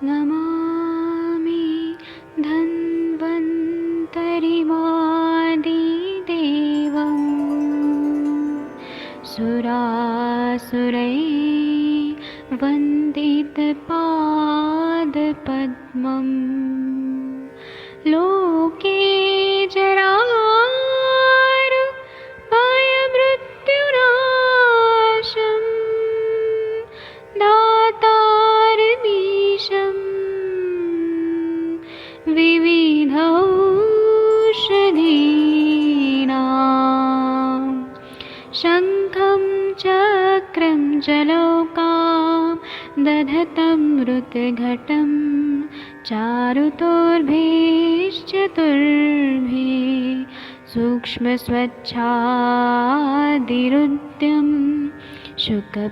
नमामि धन्वन्तरिमादिदेवम् सुरासुरैर्वन्दितपादपद्मम् लोके जरारुभयमृत्युनाशम् दातारमीशम् विविधौषधीनां शङ्खं चक्रं जलौकां दधतं मृतघटं चारुतोर्भिश्चतुर्भिः सूक्ष्मस्वच्छादिरुद्यं शुकपरिविलसन्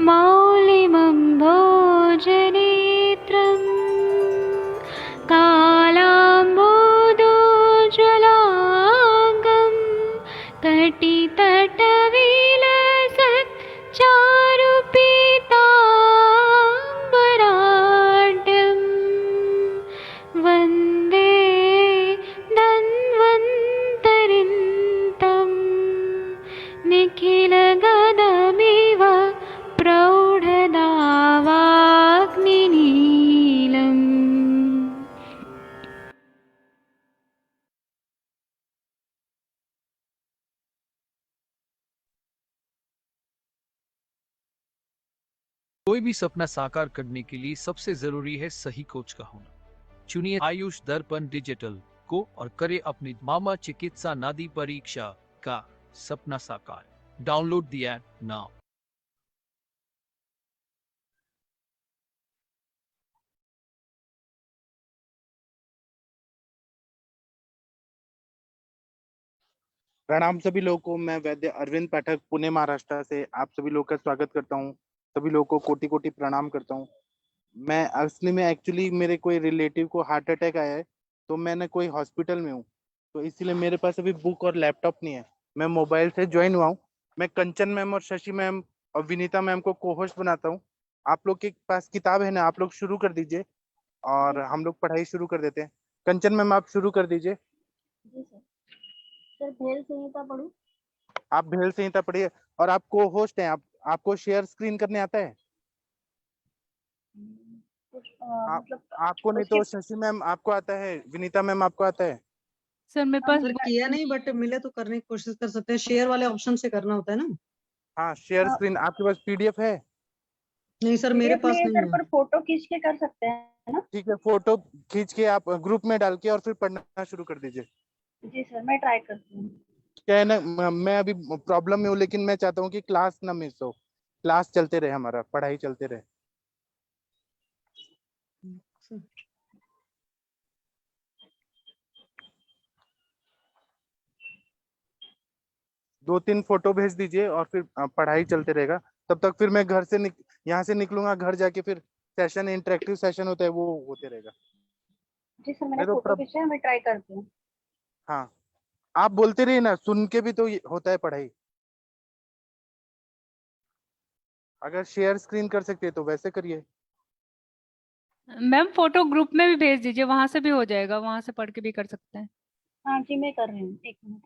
मौलिमम्भोजनेत्रम् कालाम्बोदोज्ज्वलाङ्गं कटितटविलसत् चारुपीताम्बराढ्यं वन्दे धन्वन्तरिन्तं निखिलगदमिव प्रौढदावाग्निनीलम्। कोई भी सपना साकार करने के लिए सबसे जरूरी है सही कोच का होना। चुनिए आयुष दर्पण डिजिटल को और करे अपनी मामा चिकित्सा नादी परीक्षा का सपना साकार। Download the app now. प्रणाम सभी लोगों को। मैं वैद्य अरविंद पाठक पुणे महाराष्ट्र से आप सभी लोगों का स्वागत करता हूं। सभी लोगों को कोटि कोटि प्रणाम करता हूं। मैं असली में एक्चुअली मेरे कोई रिलेटिव को हार्ट अटैक आया है, तो मैंने कोई हॉस्पिटल में हूँ, तो इसलिए मेरे पास अभी बुक और लैपटॉप नहीं है। मैं मोबाइल से ज्वाइन हुआ हूँ। मैं कंचन मैम और शशि मैम और विनीता मैम को को होस्ट बनाता हूँ। आप लोग के पास किताब है ना, आप लोग शुरू कर दीजिए और हम लोग पढ़ाई शुरू कर देते हैं। कंचन मैम आप शुरू कर दीजिए। जी सर। सर भेल संहिता पढ़ूं? आप भेल संहिता पढ़िए और आप को होस्ट हैं। आपको शेयर स्क्रीन करने आता है? आप मतलब आपको नहीं तो शशि मैम आपको आता है, विनीता मैम आपको आता है? सर मेरे पास सर किया नहीं, बट मिले तो करने की कोशिश कर सकते हैं। शेयर वाले ऑप्शन से करना होता है ना? हाँ, शेयर स्क्रीन। आपके पास पीडीएफ है? नहीं सर, मेरे पास नहीं सर, है। पर फोटो खींच के कर सकते हैं ना? ठीक है, फोटो खींच के आप ग्रुप में डाल के और फिर पढ़ना शुरू कर दीजिए। जी सर, मैं ट्राई करती हूँ। क्या है ना, मैं अभी प्रॉब्लम में हूँ, लेकिन मैं चाहता हूँ कि क्लास ना मिस हो, क्लास चलते रहे, हमारा पढ़ाई चलते रहे। सर, 2-3 फोटो भेज दीजिए और फिर पढ़ाई चलते रहेगा। तब तक फिर मैं घर से यहाँ से निकलूंगा, घर जाके फिर सेशन, इंटरेक्टिव सेशन होता है, वो होते रहेगा। जी सर, मैंने नहीं तो फोटो खींचा है, मैं ट्राई करती हूँ। हाँ, आप बोलते रहिए ना, सुन के भी तो होता है पढ़ाई। अगर शेयर स्क्रीन कर सकते हैं तो वैसे करिए। मैम फोटो ग्रुप में भी भेज दीजिए, वहां से भी हो जाएगा, वहां से पढ़ के भी कर सकते हैं। हाँ जी, मैं कर रही हूँ, एक मिनट।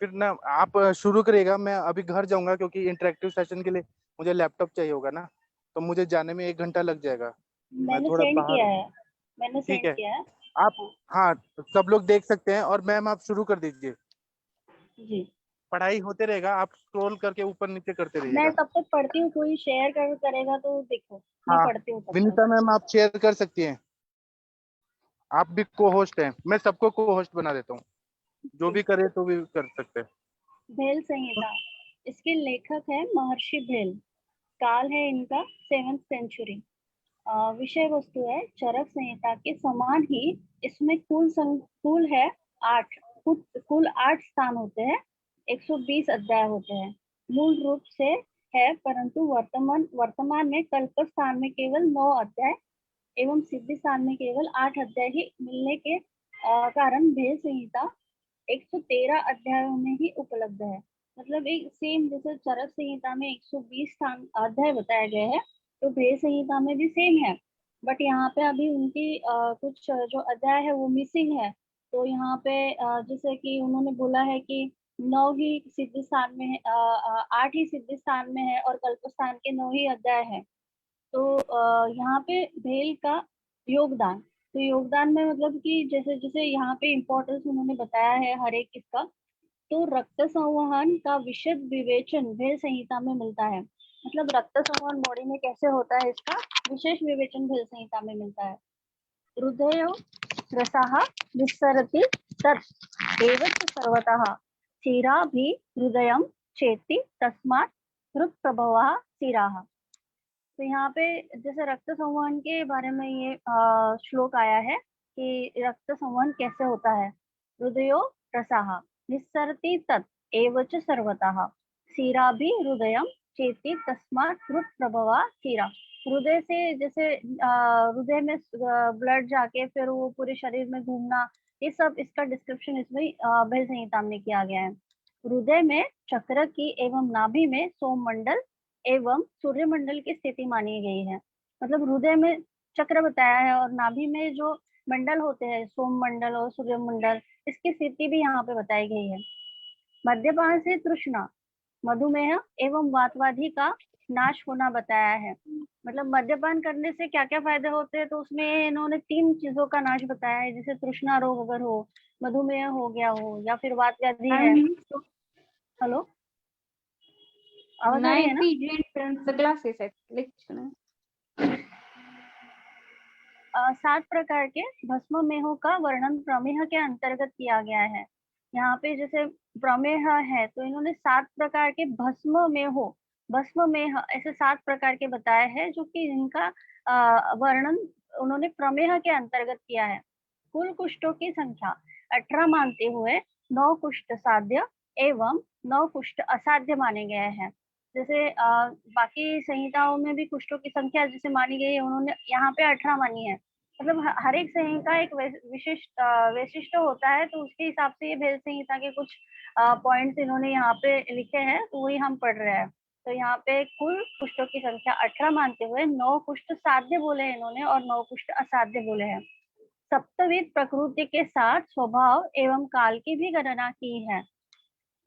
फिर ना आप शुरू करिएगा, मैं अभी घर जाऊंगा क्योंकि इंटरेक्टिव सेशन के लिए मुझे लैपटॉप चाहिए होगा ना, तो मुझे जाने में 1 घंटा लग जाएगा। मैं मैंने थोड़ा सेंड बाहर किया हूँ। है। मैंने ठीक सेंड है, किया है। आप हाँ हाँ, सब लोग देख सकते हैं। और मैम आप शुरू कर दीजिए, जी। पढ़ाई होते रहेगा, आप स्क्रॉल करके ऊपर नीचे करते मैं रहिएगा। तब तक पढ़ती हूँ, कोई शेयर करेगा तो देखो, मैं हाँ, पढ़ती हूँ तब तक। विनीता मैम आप शेयर कर सकती हैं, आप भी को होस्ट हैं। मैं सबको को होस्ट बना देता हूँ, जो भी करे तो भी कर सकते हैं। भेल संहिता, इसके लेखक है महर्षि भेल। काल है इनका 7th सेंचुरी। विषय वस्तु है चरक संहिता के समान ही इसमें कुल है 8। कुल 8 स्थान होते हैं। 120 अध्याय होते हैं। मूल रूप से है, परंतु वर्तमान में कल्प स्थान में केवल 9 अध्याय एवं सिद्धि स्थान में केवल 8 अध्याय ही मिलने के कारण भेद संहिता 113 अध्यायों में ही उपलब्ध है। मतलब एक सेम जैसे चरक संहिता में 120 स्थान अध्याय बताए गए हैं, तो भेद संहिता में भी सेम है, बट यहाँ पे अभी उनकी कुछ जो अध्याय है वो मिसिंग है। तो यहाँ पे जैसे कि उन्होंने बोला है कि 9 ही सिद्धि स्थान में है, 8 ही सिद्धि स्थान में है और कल्प स्थान के 9 ही अध्याय है। तो यहाँ पे भेल का योगदान, तो योगदान में मतलब कि जैसे जैसे यहाँ पे इम्पोर्टेंस उन्होंने बताया है हर एक इसका, तो रक्त संवहन का विशद विवेचन भेल संहिता में मिलता है। मतलब रक्त संवहन बॉडी में कैसे होता है इसका विशेष विवेचन भेल संहिता में मिलता है। हृदय रसाः विसरति तत् एव च सर्वतः शिरा भी हृदयं चेति तस्मात् हृत् प्रभवः शिराः। तो यहाँ पे जैसे रक्त संवहन के बारे में ये श्लोक आया है कि रक्त संवहन कैसे होता है। हृदयो रसाः निस्सरति तत् एव च सर्वतः शिरा भी हृदयं चेति तस्मात् हृत् प्रभवा शिरा। हृदय से जैसे हृदय में ब्लड जाके फिर वो पूरे शरीर में घूमना, ये सब इसका डिस्क्रिप्शन इसमें भेल संहिता में किया गया है। हृदय में चक्र की एवं नाभि में सोममंडल एवं सूर्यमंडल की स्थिति मानी गई है। मतलब हृदय में चक्र बताया है और नाभि में जो मंडल होते हैं सोममंडल और सूर्यमंडल, इसकी स्थिति भी यहाँ पे बताई गई है। मद्यपान से तृष्णा, मधुमेह एवं वातवादी का नाश होना बताया है। मतलब मद्यपान करने से क्या क्या फायदे होते हैं, तो उसमें इन्होंने 3 चीजों का नाश बताया है, जैसे तृष्णा रोग अगर हो, मधुमेह हो गया हो, या फिर वात व्याधि है। तो हेलो, आवाज आ रही है ना? सात प्रकार के भस्म मेहों का वर्णन प्रमेह के अंतर्गत किया गया है। यहाँ पे जैसे प्रमेह है तो इन्होंने 7 प्रकार के भस्म मेह ऐसे 7 प्रकार के बताए हैं, जो कि इनका वर्णन उन्होंने प्रमेह के अंतर्गत किया है। कुल कुष्ठों की संख्या 18 मानते हुए 9 कुष्ठ साध्य एवं 9 कुष्ठ असाध्य माने गए हैं। जैसे बाकी संहिताओं में भी कुष्ठों की संख्या जैसे मानी गई है, उन्होंने यहाँ पे 18 मानी है। मतलब हर एक संहिता एक विशिष्ट वैशिष्ट होता है, तो उसके हिसाब से ये भेल संहिता के कुछ पॉइंट्स इन्होंने यहाँ पे लिखे हैं, तो वही हम पढ़ रहे हैं। तो यहाँ पे कुल कुष्ठों की संख्या 18 मानते हुए 9 कुष्ठ साध्य बोले हैं इन्होंने और 9 कुष्ठ असाध्य बोले हैं। सप्तविध प्रकृति के साथ स्वभाव एवं काल की भी गणना की है।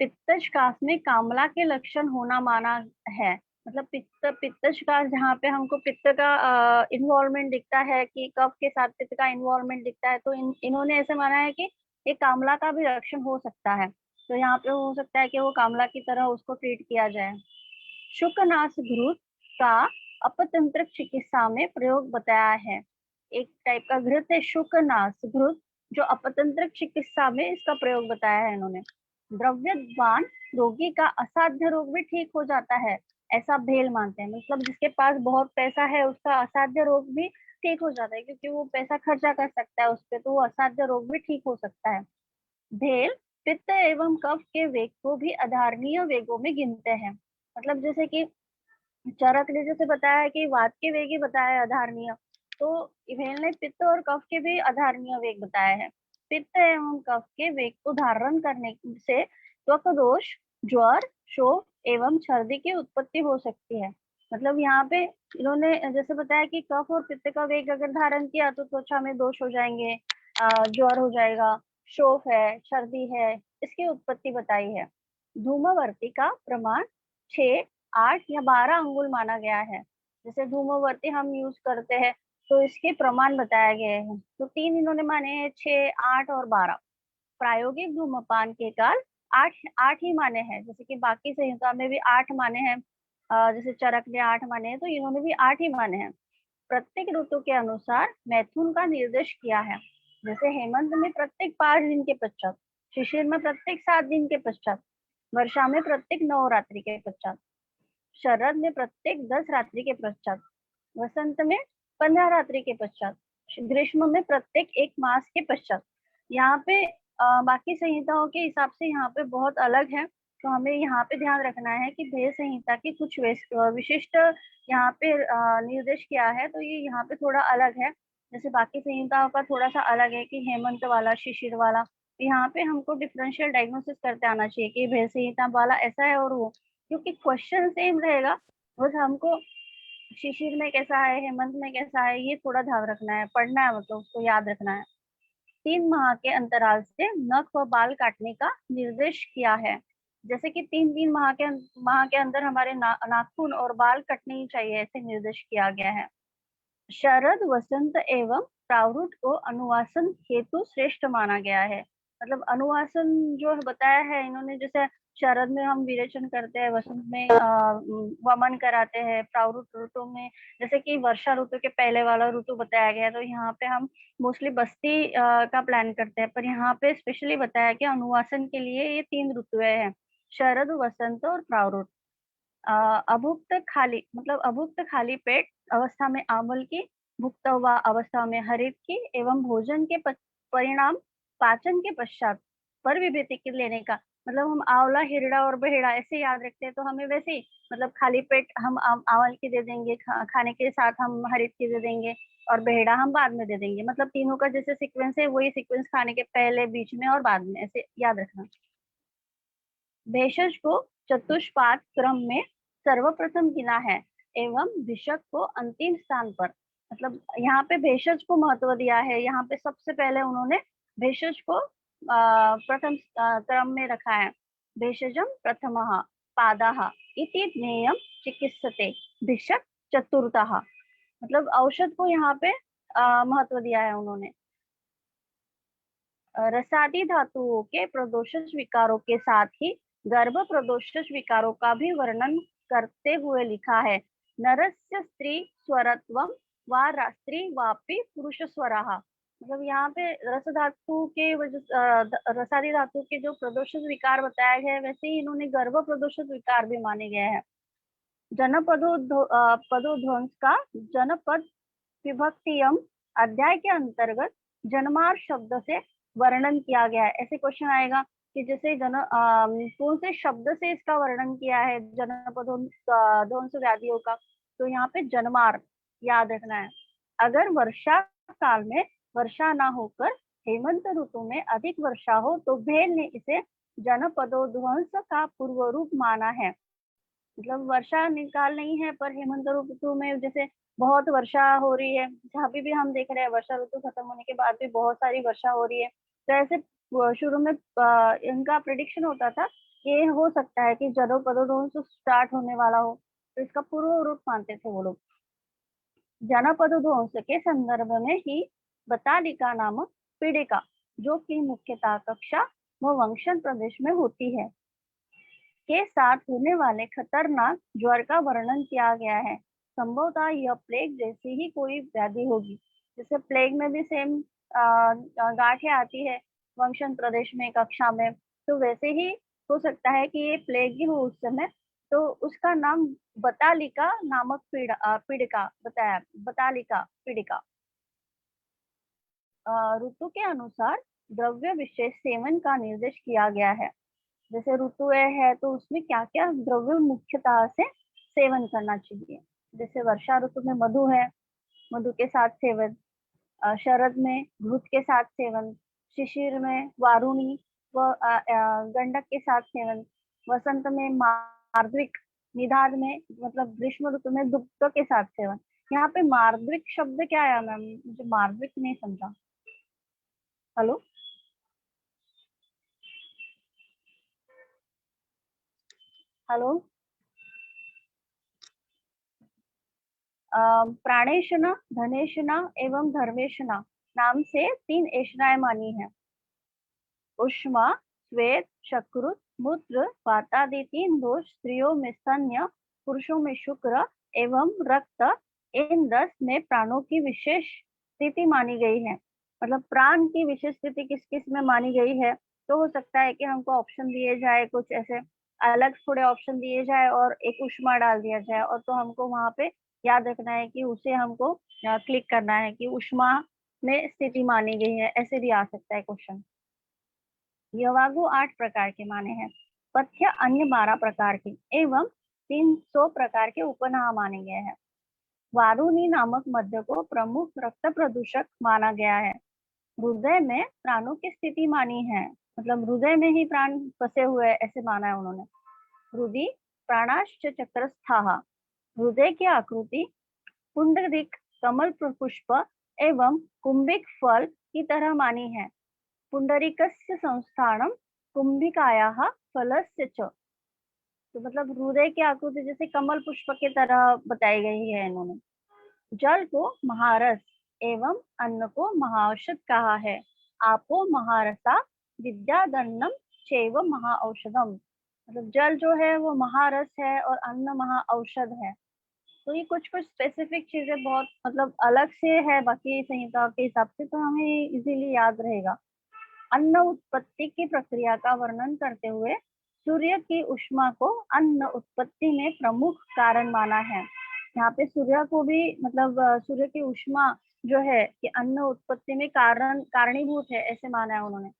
पित्तशकास में कामला के लक्षण होना माना है। मतलब पित्तशकास जहाँ पे हमको पित्त का इन्वॉल्वमेंट दिखता है कि कफ के साथ पित्त का इन्वॉल्वमेंट दिखता है, तो इन्होंने ऐसे माना है कि ये कामला का भी लक्षण हो सकता है। तो यहाँ पे हो सकता है कि वो कामला की तरह उसको ट्रीट किया जाए। शुकनाश घृत का अपतंत्र चिकित्सा में प्रयोग बताया है। एक टाइप का घृत है शुकनाश घृत, जो अपतंत्र चिकित्सा में इसका प्रयोग बताया है इन्होंने। द्रव्यवान रोगी का असाध्य रोग भी ठीक हो जाता है, ऐसा भेल मानते हैं। मतलब जिसके पास बहुत पैसा है उसका असाध्य रोग भी ठीक हो जाता है, क्योंकि वो पैसा खर्चा कर सकता है उस पर, तो वो असाध्य रोग भी ठीक हो सकता है। भेल पित्त एवं कफ के वेग को भी आधारणीय वेगों में गिनते हैं। मतलब जैसे कि चरक ने जैसे बताया कि वात के वेग ही बताया है आधारणीय, तो भेल ने पित्त और कफ के भी आधारणीय वेग बताया है। पित्त एवं कफ के वेग को धारण करने से त्वक दोष, ज्वर, शोफ एवं छर्दी की उत्पत्ति हो सकती है। मतलब यहाँ पे इन्होंने जैसे बताया कि कफ और पित्त का वेग अगर धारण किया तो त्वचा में दोष हो जाएंगे, ज्वर हो जाएगा, शोफ है, सर्दी है, इसकी उत्पत्ति बताई है। धूमवर्ती का प्रमाण 6, 8 या 12 अंगुल माना गया है। जैसे धूमवर्ती हम यूज करते हैं तो इसके प्रमाण बताए गए हैं, तो 3 इन्होंने माने हैं, 6, 8 और 12। प्रायोगिक धूमपान के काल 8 ही माने हैं, जैसे कि बाकी संहिता में भी 8 माने हैं, जैसे चरक ने 8 माने हैं, तो इन्होंने भी 8 ही माने हैं। प्रत्येक ऋतु के अनुसार मैथुन का निर्देश किया है। जैसे हेमंत में प्रत्येक 5 दिन के पश्चात, शिशिर में प्रत्येक 7 दिन के पश्चात, वर्षा में प्रत्येक 9 रात्रि के पश्चात, शरद में प्रत्येक 10 रात्रि के पश्चात, वसंत में 15 रात्रि के पश्चात, ग्रीष्म में प्रत्येक 1 मास के पश्चात। यहाँ पे बाकी संहिताओं के हिसाब से यहाँ पे बहुत अलग है। तो हमें यहाँ पे ध्यान रखना है कि भेद संहिता की कुछ विशिष्ट यहाँ पे निर्देश किया है, तो ये यहाँ पे थोड़ा अलग है। जैसे बाकी संहिताओं का थोड़ा सा अलग है कि हेमंत वाला, शिशिर वाला। तो यहाँ पे हमको डिफरेंशियल डायग्नोसिस करते आना चाहिए कि भेद संहिता वाला ऐसा है और वो, क्योंकि क्वेश्चन सेम रहेगा, बस हमको शिशिर में कैसा है, हेमंत में कैसा है, ये थोड़ा ध्यान रखना है, पढ़ना है, मतलब उसको याद रखना है। 3 माह के अंतराल से नख व बाल काटने का निर्देश किया है। जैसे कि 3-3 माह के अंदर हमारे नाखून और बाल कटने ही चाहिए, ऐसे निर्देश किया गया है। शरद, वसंत एवं प्रावरुट को अनुवासन हेतु श्रेष्ठ माना गया है। मतलब अनुवासन जो बताया है इन्होंने, जैसे शरद में हम विरेचन करते हैं, वसंत में वमन कराते हैं, प्रावरुट ऋतु में जैसे कि वर्षा ऋतु के पहले वाला ऋतु बताया गया है, तो यहाँ पे हम मोस्टली बस्ती का प्लान करते हैं, पर यहाँ पे स्पेशली बताया कि अनुवासन के लिए ये 3 ऋतुएं हैं, शरद, वसंत और प्रावरुट। अभुक्त खाली मतलब अभुक्त खाली पेट अवस्था में आंवल की, भुक्त हुआ अवस्था में हरित की एवं भोजन के परिणाम पाचन के पश्चात पर विभूति की लेने का। मतलब हम आंवला, हिरड़ा और बहेड़ा ऐसे याद रखते हैं, तो हमें वैसे ही मतलब खाली पेट हम आंवल की दे देंगे, खाने के साथ हम हरित की दे देंगे और बहेड़ा हम बाद में दे देंगे। मतलब तीनों का जैसे सीक्वेंस है वही सीक्वेंस खाने के पहले, बीच में और बाद में, ऐसे याद रखना। भेषज को चतुष्पाद क्रम में सर्वप्रथम गिना है एवं भिषक को अंतिम स्थान पर। मतलब यहाँ पे भेषज को महत्व दिया है, यहाँ पे सबसे पहले उन्होंने भेषज को प्रथम क्रम में रखा है। भेषजम प्रथमः पादः इति ज्ञेयम चिकित्सते भिषक चतुर्थः। मतलब औषध को यहाँ पे महत्व दिया है उन्होंने। रसादी धातुओं के प्रदोषज विकारों के साथ ही गर्भ प्रदोषज विकारों का भी वर्णन करते हुए लिखा है। नरस्य स्त्री स्वरत्वम व स्त्री वापि पुरुष स्वरः। मतलब यहाँ पे रस धातु के रसादी धातु के जो प्रदोषज विकार बताया गया है, वैसे ही इन्होंने गर्भ प्रदोषज विकार भी माने गए हैं। पदोध्वंस का जनपद विभक्तियम अध्याय के अंतर्गत जन्मार शब्द से वर्णन किया गया है। ऐसे क्वेश्चन आएगा कि जैसे कौन से शब्द से इसका वर्णन किया है जनपदोध्वंस व्याधियों का, तो यहाँ पे जन्मार याद रखना है। अगर वर्षा काल में वर्षा ना होकर हेमंत ऋतु में अधिक वर्षा हो तो भेल ने इसे जनपदोध्वंस का पूर्व रूप माना है। मतलब वर्षा निकाल नहीं है, पर हेमंत ऋतु में जैसे बहुत वर्षा हो रही है, जहाँ भी हम देख रहे हैं वर्षा ऋतु खत्म होने के बाद भी बहुत सारी वर्षा हो रही है, तो ऐसे शुरू में इनका प्रिडिक्शन होता था कि ये हो सकता है कि जनपदोध्वंस स्टार्ट होने वाला हो, तो इसका पूर्व रूप मानते थे वो लोग। जनपदोध्वंस के संदर्भ में ही बतालिका नामक पीड़िका, जो कि मुख्यतः कक्षा व वंशन प्रदेश में होती है, के साथ होने वाले खतरनाक ज्वर का वर्णन किया गया है। संभवतः यह प्लेग जैसी ही कोई व्याधि होगी। जैसे प्लेग में भी सेम गांठें आती है वंशन प्रदेश में, कक्षा में, तो वैसे ही हो सकता है कि ये प्लेग ही हो उस समय। तो उसका नाम बतालिका नामक पीड़िका बताया, बतालिका पीड़िका। ऋतु के अनुसार द्रव्य विशेष सेवन का निर्देश किया गया है। जैसे ऋतु है तो उसमें क्या क्या द्रव्य मुख्यतः से सेवन करना चाहिए। जैसे वर्षा ऋतु में मधु है, मधु के साथ सेवन, शरद में घृत के साथ सेवन, शिशिर में वारुणी व गंडक के साथ सेवन, वसंत में मार्द्विक, निदाद में मतलब ग्रीष्म ऋतु में दुग्ध के साथ सेवन। यहाँ पे मार्द्विक शब्द क्या आया मैम? मुझे मार्द्विक नहीं समझा। Hello, hello. प्राणेशना, धनेशना एवं धर्मेशना नाम से 3 एषणाएं मानी है। उष्मा, श्वेत, शकृत, मूत्र, वातादि 3 दोष स्त्रियों में स्तन्य, पुरुषों में शुक्र एवं रक्त, इन 10 में प्राणों की विशेष स्थिति मानी गई है। मतलब प्राण की विशेष स्थिति किस किस में मानी गई है, तो हो सकता है कि हमको ऑप्शन दिए जाए, कुछ ऐसे अलग थोड़े ऑप्शन दिए जाए और एक उष्मा डाल दिया जाए, और तो हमको वहां पे याद रखना है कि उसे हमको क्लिक करना है कि उष्मा में स्थिति मानी गई है। ऐसे भी आ सकता है क्वेश्चन। यवागु 8 प्रकार के माने हैं। पथ्य अन्य 12 प्रकार के एवं 300 प्रकार के उपनाम माने गए हैं। वारुणी नामक मध्य को प्रमुख रक्त प्रदूषक माना गया है। हृदय में प्राणों की स्थिति मानी है, मतलब हृदय में ही प्राण बसे हुए हैं, ऐसे माना है उन्होंने। हृदय प्राणाश्च चक्रस्थाः, हृदय की आकृति पुंडरीक कमल पुष्प एवं कुंभिक फल की तरह मानी है। पुंडरीकस्य संस्थानम कुंभिकायाः फलस्य च, तो मतलब हृदय की आकृति जैसे कमल पुष्प की तरह बताई गई है इन्होंने। जल को महारस एवं अन्न को महाऔषध कहा है। आपो महारसा विद्यादन्नम चैव महाऔषधम, मतलब जल जो है वो महारस है और अन्न महाऔषध है। तो ये कुछ कुछ स्पेसिफिक चीजें बहुत मतलब अलग से है बाकी संहिता के हिसाब से, तो हमें इजीली याद रहेगा। अन्न उत्पत्ति की प्रक्रिया का वर्णन करते हुए सूर्य की ऊष्मा को अन्न उत्पत्ति में प्रमुख कारण माना है। यहाँ पे सूर्य को भी मतलब सूर्य की ऊष्मा जो है कि अन्न उत्पत्ति में कारणीभूत है, ऐसे माना है उन्होंने।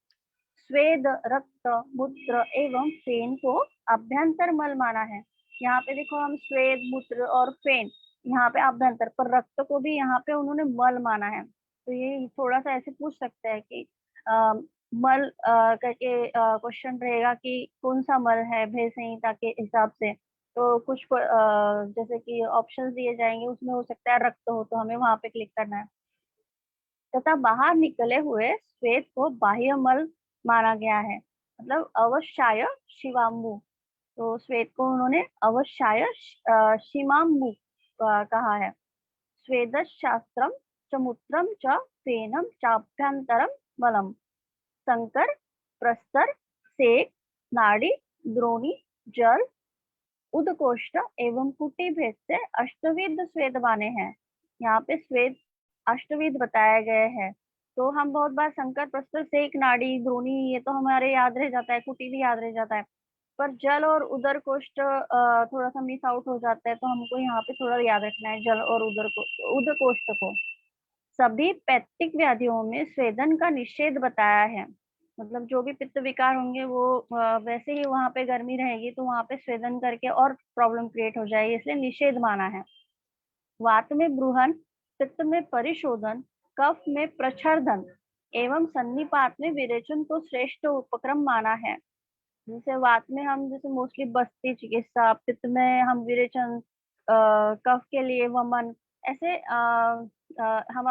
स्वेद, रक्त, मूत्र एवं फेन को अभ्यंतर मल माना है। यहाँ पे देखो हम स्वेद, मूत्र और फेन, यहाँ पे अभ्यंतर, पर रक्त को भी यहाँ पे उन्होंने मल माना है। तो ये थोड़ा सा ऐसे पूछ सकते हैं कि मल करके क्वेश्चन रहेगा कि कौन सा मल है भेद संहिता के हिसाब से। तो कुछ जैसे कि ऑप्शंस दिए जाएंगे, उसमें हो सकता है रक्त हो, तो हमें वहां पे क्लिक करना है। तथा बाहर निकले हुए श्वेत को बाह्य मल माना गया है, मतलब अवश्याय शिवाम्बु। तो श्वेत को उन्होंने अवश्याय शिवाम्बु कहा है। स्वेद शास्त्रम च मूत्रम च फेनम चाभ्यंतरम मलम। संकर, प्रस्तर, सेक, नाड़ी, द्रोणी, जल, उदकोष्ठ एवं कुटी भेद से अष्टविध स्वेद माने हैं। यहाँ पे स्वेद अष्टविध बताया गया है। तो हम बहुत बार संकर, प्रस्तर, सेक, नाड़ी, द्रोणी ये तो हमारे याद रह जाता है, कुटी भी याद रह जाता है, पर जल और उदर कोष्ठ थोड़ा सा मिस आउट हो जाता है, तो हमको यहाँ पे थोड़ा याद रखना है जल और उदकोष्ठ को। सभी पैत्तिक व्याधियों में स्वेदन का निषेध बताया है, मतलब जो भी पित्त विकार होंगे वो वैसे ही वहां पे गर्मी रहेगी, तो वहां पे स्वेदन करके और प्रॉब्लम क्रिएट हो जाएगी, इसलिए निषेध माना है। वात में ब्रूहन, पित्त में परिशोधन, कफ में प्रच्छर्दन एवं सन्निपात में विरेचन को श्रेष्ठ उपक्रम माना है। जैसे वात में हम जैसे मोस्टली बस्ती चिकित्सा, पित्त में हम विरेचन, कफ के लिए वमन, ऐसे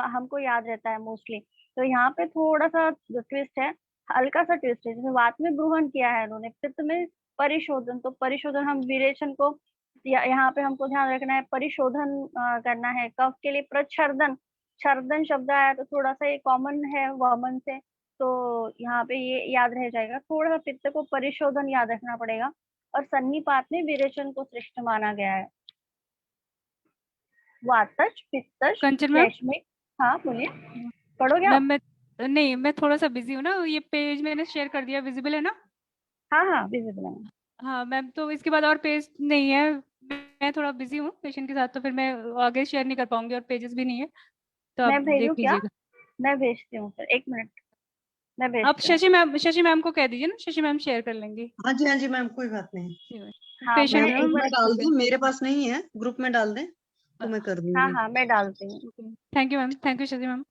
हमको याद रहता है मोस्टली। तो यहाँ पे थोड़ा सा ट्विस्ट है, हल्का सा ट्विस्ट है। जैसे वात में ब्रूहन किया है उन्होंने, पित्त में परिशोधन, तो परिशोधन हम विरेचन को यहाँ पे हमको ध्यान रखना है, परिशोधन करना है। कफ के लिए प्रच्छर्दन, छर्दन शब्द आया तो थोड़ा सा ये कॉमन है वमन से, तो यहाँ पे ये याद रह जाएगा। थोड़ा पित्त को परिशोधन याद रखना पड़ेगा। और सन्निपात में विरेचन को श्रेष्ठ माना गया है। वातज, पित्तज, कंचन मैम, श्लेष्मिक, हाँ बोलिए, पढ़ोगे आप? मैम मैं थोड़ा सा बिजी हूँ ना, ये पेज मैंने शेयर कर दिया, विजिबल है ना? हाँ हाँ विजिबल है। हाँ मैम, तो इसके बाद और पेज नहीं है, मैं थोड़ा बिजी हूँ पेशेंट के साथ, तो फिर मैं आगे शेयर नहीं कर पाऊंगी और पेजेस भी नहीं है, तो आप मैं देख भेजूँ क्या? लीजिएगा। मैं भेजती हूँ सर, एक मिनट, मैं आप भेजती हूँ। शशि मैम को कह दीजिए ना, शशि मैम शेयर कर लेंगी। हाँ जी मैम, कोई बात नहीं। हाँ पेशेंट मैं है मैम एक ग्रुप बार, में डाल दें, मेरे पास नहीं है, ग्रुप में डाल दें तो मैं कर हाँ दूंगी। हाँ मैं डालती हूँ। Thank you ma'am, thank you Shashi ma'am.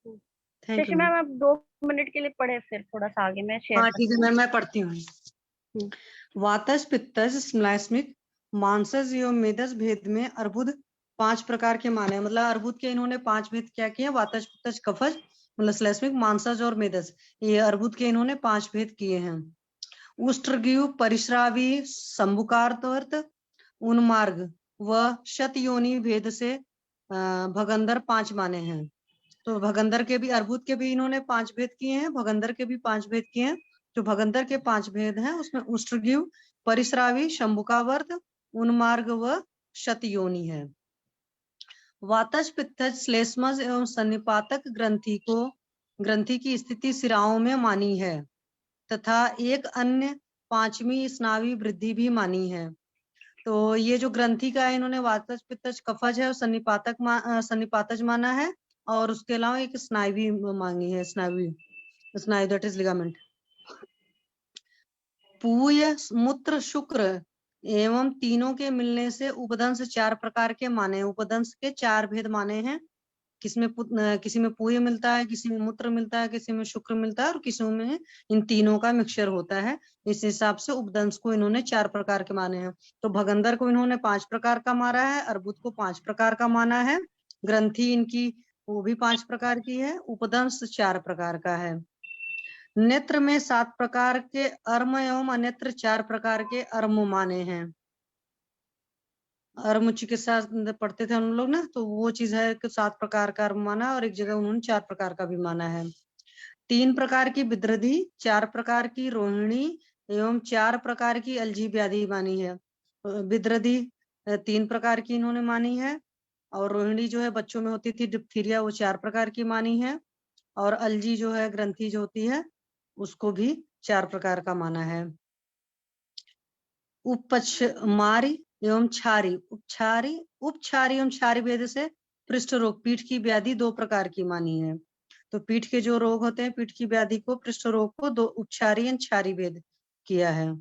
Thank Shashi you ma'am. Ma'am आप 2 मिनट के लिए पढ़े, फिर थोड़ा सा आगे मैं शेयर हाँ ठीक है करती मैम, मैं पढ़ती हूँ। हूँ। वातज, पित्तज, श्लेष्मिक, मांसज एवं मेदज भेद में अर्बुद 5 प्रकार के माने हैं। मतलब अर्बुद के इन्होंने 5 भेद क्या किए? वातज, पित्तज, कफज, मतलब श्लेष्मिक, मांसज और मेदज, ये अर्बुद के इन्होंने 5 भेद किए हैं। उष्ट्रगीव, परिश्रावी, संभुकारत्वर्त, उन्मार्ग व शतयोनि भेद से भगंदर 5 माने हैं। तो भगंदर के भी, अर्बुद के भी इन्होंने 5 भेद किए हैं, भगंदर के भी 5 भेद किए हैं। जो भगंदर के 5 भेद हैं उसमें उष्ट्रगीव, परिश्रावी, शंभुकावर्त, उन्मार्ग व शतयोनि है। वातज, पित्तज, श्लेष्मज एवं सन्निपातक ग्रंथि की स्थिति सिराओं में मानी है तथा एक अन्य 5वीं स्नावी वृद्धि भी मानी है। तो ये जो ग्रंथि का है इन्होंने वातज, पित्तज, कफज है और सन्निपातज माना है, और उसके अलावा एक स्नायु मांगी है, स्नायु दैट इज लिगामेंट। पूय, मूत्र, शुक्र एवं तीनों के मिलने से उपदंश 4 प्रकार के माने। उपदंश के 4 भेद माने हैं। किसी में पूय मिलता है, किसी में मूत्र मिलता है, किसी में शुक्र मिलता है और किसी में इन तीनों का मिक्सचर होता है। इस हिसाब से उपदंश को इन्होंने 4 प्रकार के माने हैं। तो भगंदर को इन्होंने 5 प्रकार का माना है, अर्बुद को 5 प्रकार का माना है, ग्रंथि इनकी वो भी 5 प्रकार की है, उपदंश 4 प्रकार का है। नेत्र में 7 प्रकार के अर्म एवं अनेत्र 4 प्रकार के अर्म माने हैं। अर्म चिकित्सा पढ़ते थे हम लोग ना, तो वो चीज है कि 7 प्रकार का अर्म माना और एक जगह उन्होंने 4 प्रकार का भी माना है। 3 प्रकार की विद्रधि, 4 प्रकार की रोहिणी एवं 4 प्रकार की अलजी व्याधि मानी है। विद्रधि 3 प्रकार की इन्होंने मानी है और रोहिणी जो है बच्चों में होती थी डिप्थीरिया, वो 4 प्रकार की मानी है और अलजी जो है ग्रंथि जो होती है उसको भी 4 प्रकार का माना है। उपक्षमारी एवं क्षारी, उपक्षारी एवं क्षारी भेद से पृष्ठ रोग, पीठ की व्याधि 2 प्रकार की मानी है। तो पीठ के जो रोग होते हैं, पीठ की व्याधि को, पृष्ठ रोग को 2 उपक्षारी एवं क्षारी भेद किया है।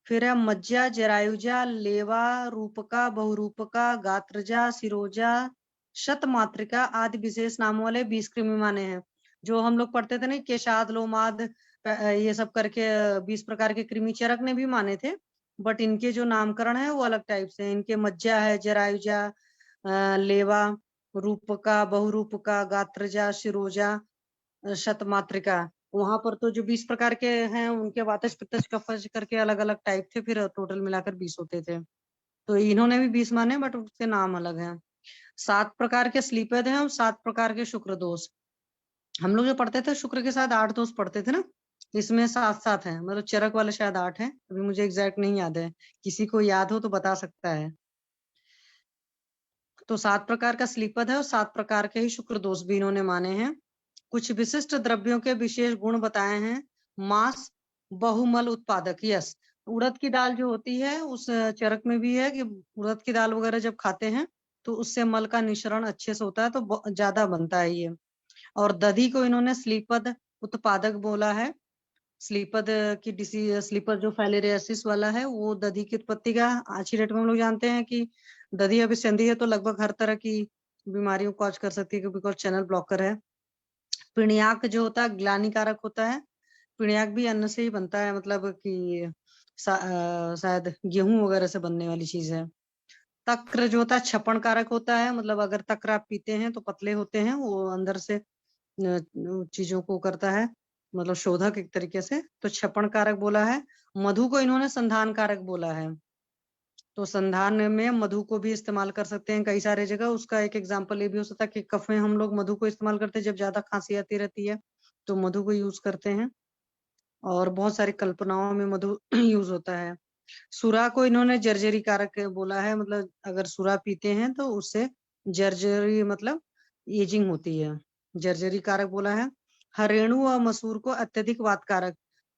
फिर है मज्जा, जरायुजा, लेवा, रूपका, बहुरूपका, गात्रजा, सिरोजा, शतमात्रिका आदि विशेष नामों वाले 20 कृमि माने हैं। जो हम लोग पढ़ते थे ना, केशाद, लोमाद, ये सब करके 20 प्रकार के कृमि चरक ने भी माने थे, बट इनके जो नामकरण है वो अलग टाइप से। इनके मज्जा है, जरायुजा, लेवा, रूपका, बहुरूपका, गात्रजा, शिरोजा, शतमात्रिका। वहां पर तो जो 20 प्रकार के हैं उनके वातज, पित्तज, कफज करके अलग अलग टाइप थे, फिर टोटल मिलाकर 20 होते थे। तो इन्होंने भी 20 माने, बट उसके नाम अलग हैं। 7 प्रकार के स्लीपद हैं और 7 प्रकार के शुक्र दोष। हम लोग जो पढ़ते थे शुक्र के साथ 8 दोष पढ़ते थे ना, इसमें 7 हैं, मतलब चरक वाले शायद 8 हैं, अभी मुझे एग्जैक्ट नहीं याद है, किसी को याद हो तो बता सकता है। तो 7 प्रकार का स्लीपद है और 7 प्रकार के ही शुक्र दोष भी इन्होंने माने हैं। कुछ विशिष्ट द्रव्यों के विशेष गुण बताए हैं। मांस बहुमल उत्पादक, यस, उड़द की दाल जो होती है उस चरक में भी है कि उड़द की दाल वगैरह जब खाते हैं तो उससे मल का निःसरण अच्छे से होता है, तो ज्यादा बनता है ये। और दधी को इन्होंने स्लीपद उत्पादक बोला है। स्लीपद की डिसीज, स्लीपर जो फाइलेरियासिस वाला है, वो दधी की उत्पत्ति का आज की डेट में हम लोग जानते हैं कि दधी अभी संधि है तो लगभग हर तरह की बीमारियों को कॉज कर सकती है, बिकॉज चैनल ब्लॉकर है। पिणियाक जो होता है ग्लानिकारक होता है। पिणियाक भी अन्न से ही बनता है, मतलब कि शायद गेहूं वगैरह से बनने वाली चीज है। तक्र जो होता है छपन कारक होता है, मतलब अगर तक्र आप पीते हैं तो पतले होते हैं, वो अंदर से चीजों को करता है, मतलब शोधक एक तरीके से, तो छपन कारक बोला है। मधु को इन्होंने संधान कारक बोला है। तो संधान में मधु को भी इस्तेमाल कर सकते हैं कई सारे जगह। उसका एक एग्जांपल ये भी हो सकता है कि कफ में हम लोग मधु को इस्तेमाल करते हैं, जब ज्यादा खांसी आती रहती है तो मधु को यूज करते हैं, और बहुत सारी कल्पनाओं में मधु यूज होता है। सुरा को इन्होंने जर्जरी कारक बोला है, मतलब अगर सुरा पीते हैं तो उससे जर्जरी मतलब एजिंग होती है, जर्जरी कारक बोला है। हरेणु और मसूर को अत्यधिक वात कारक,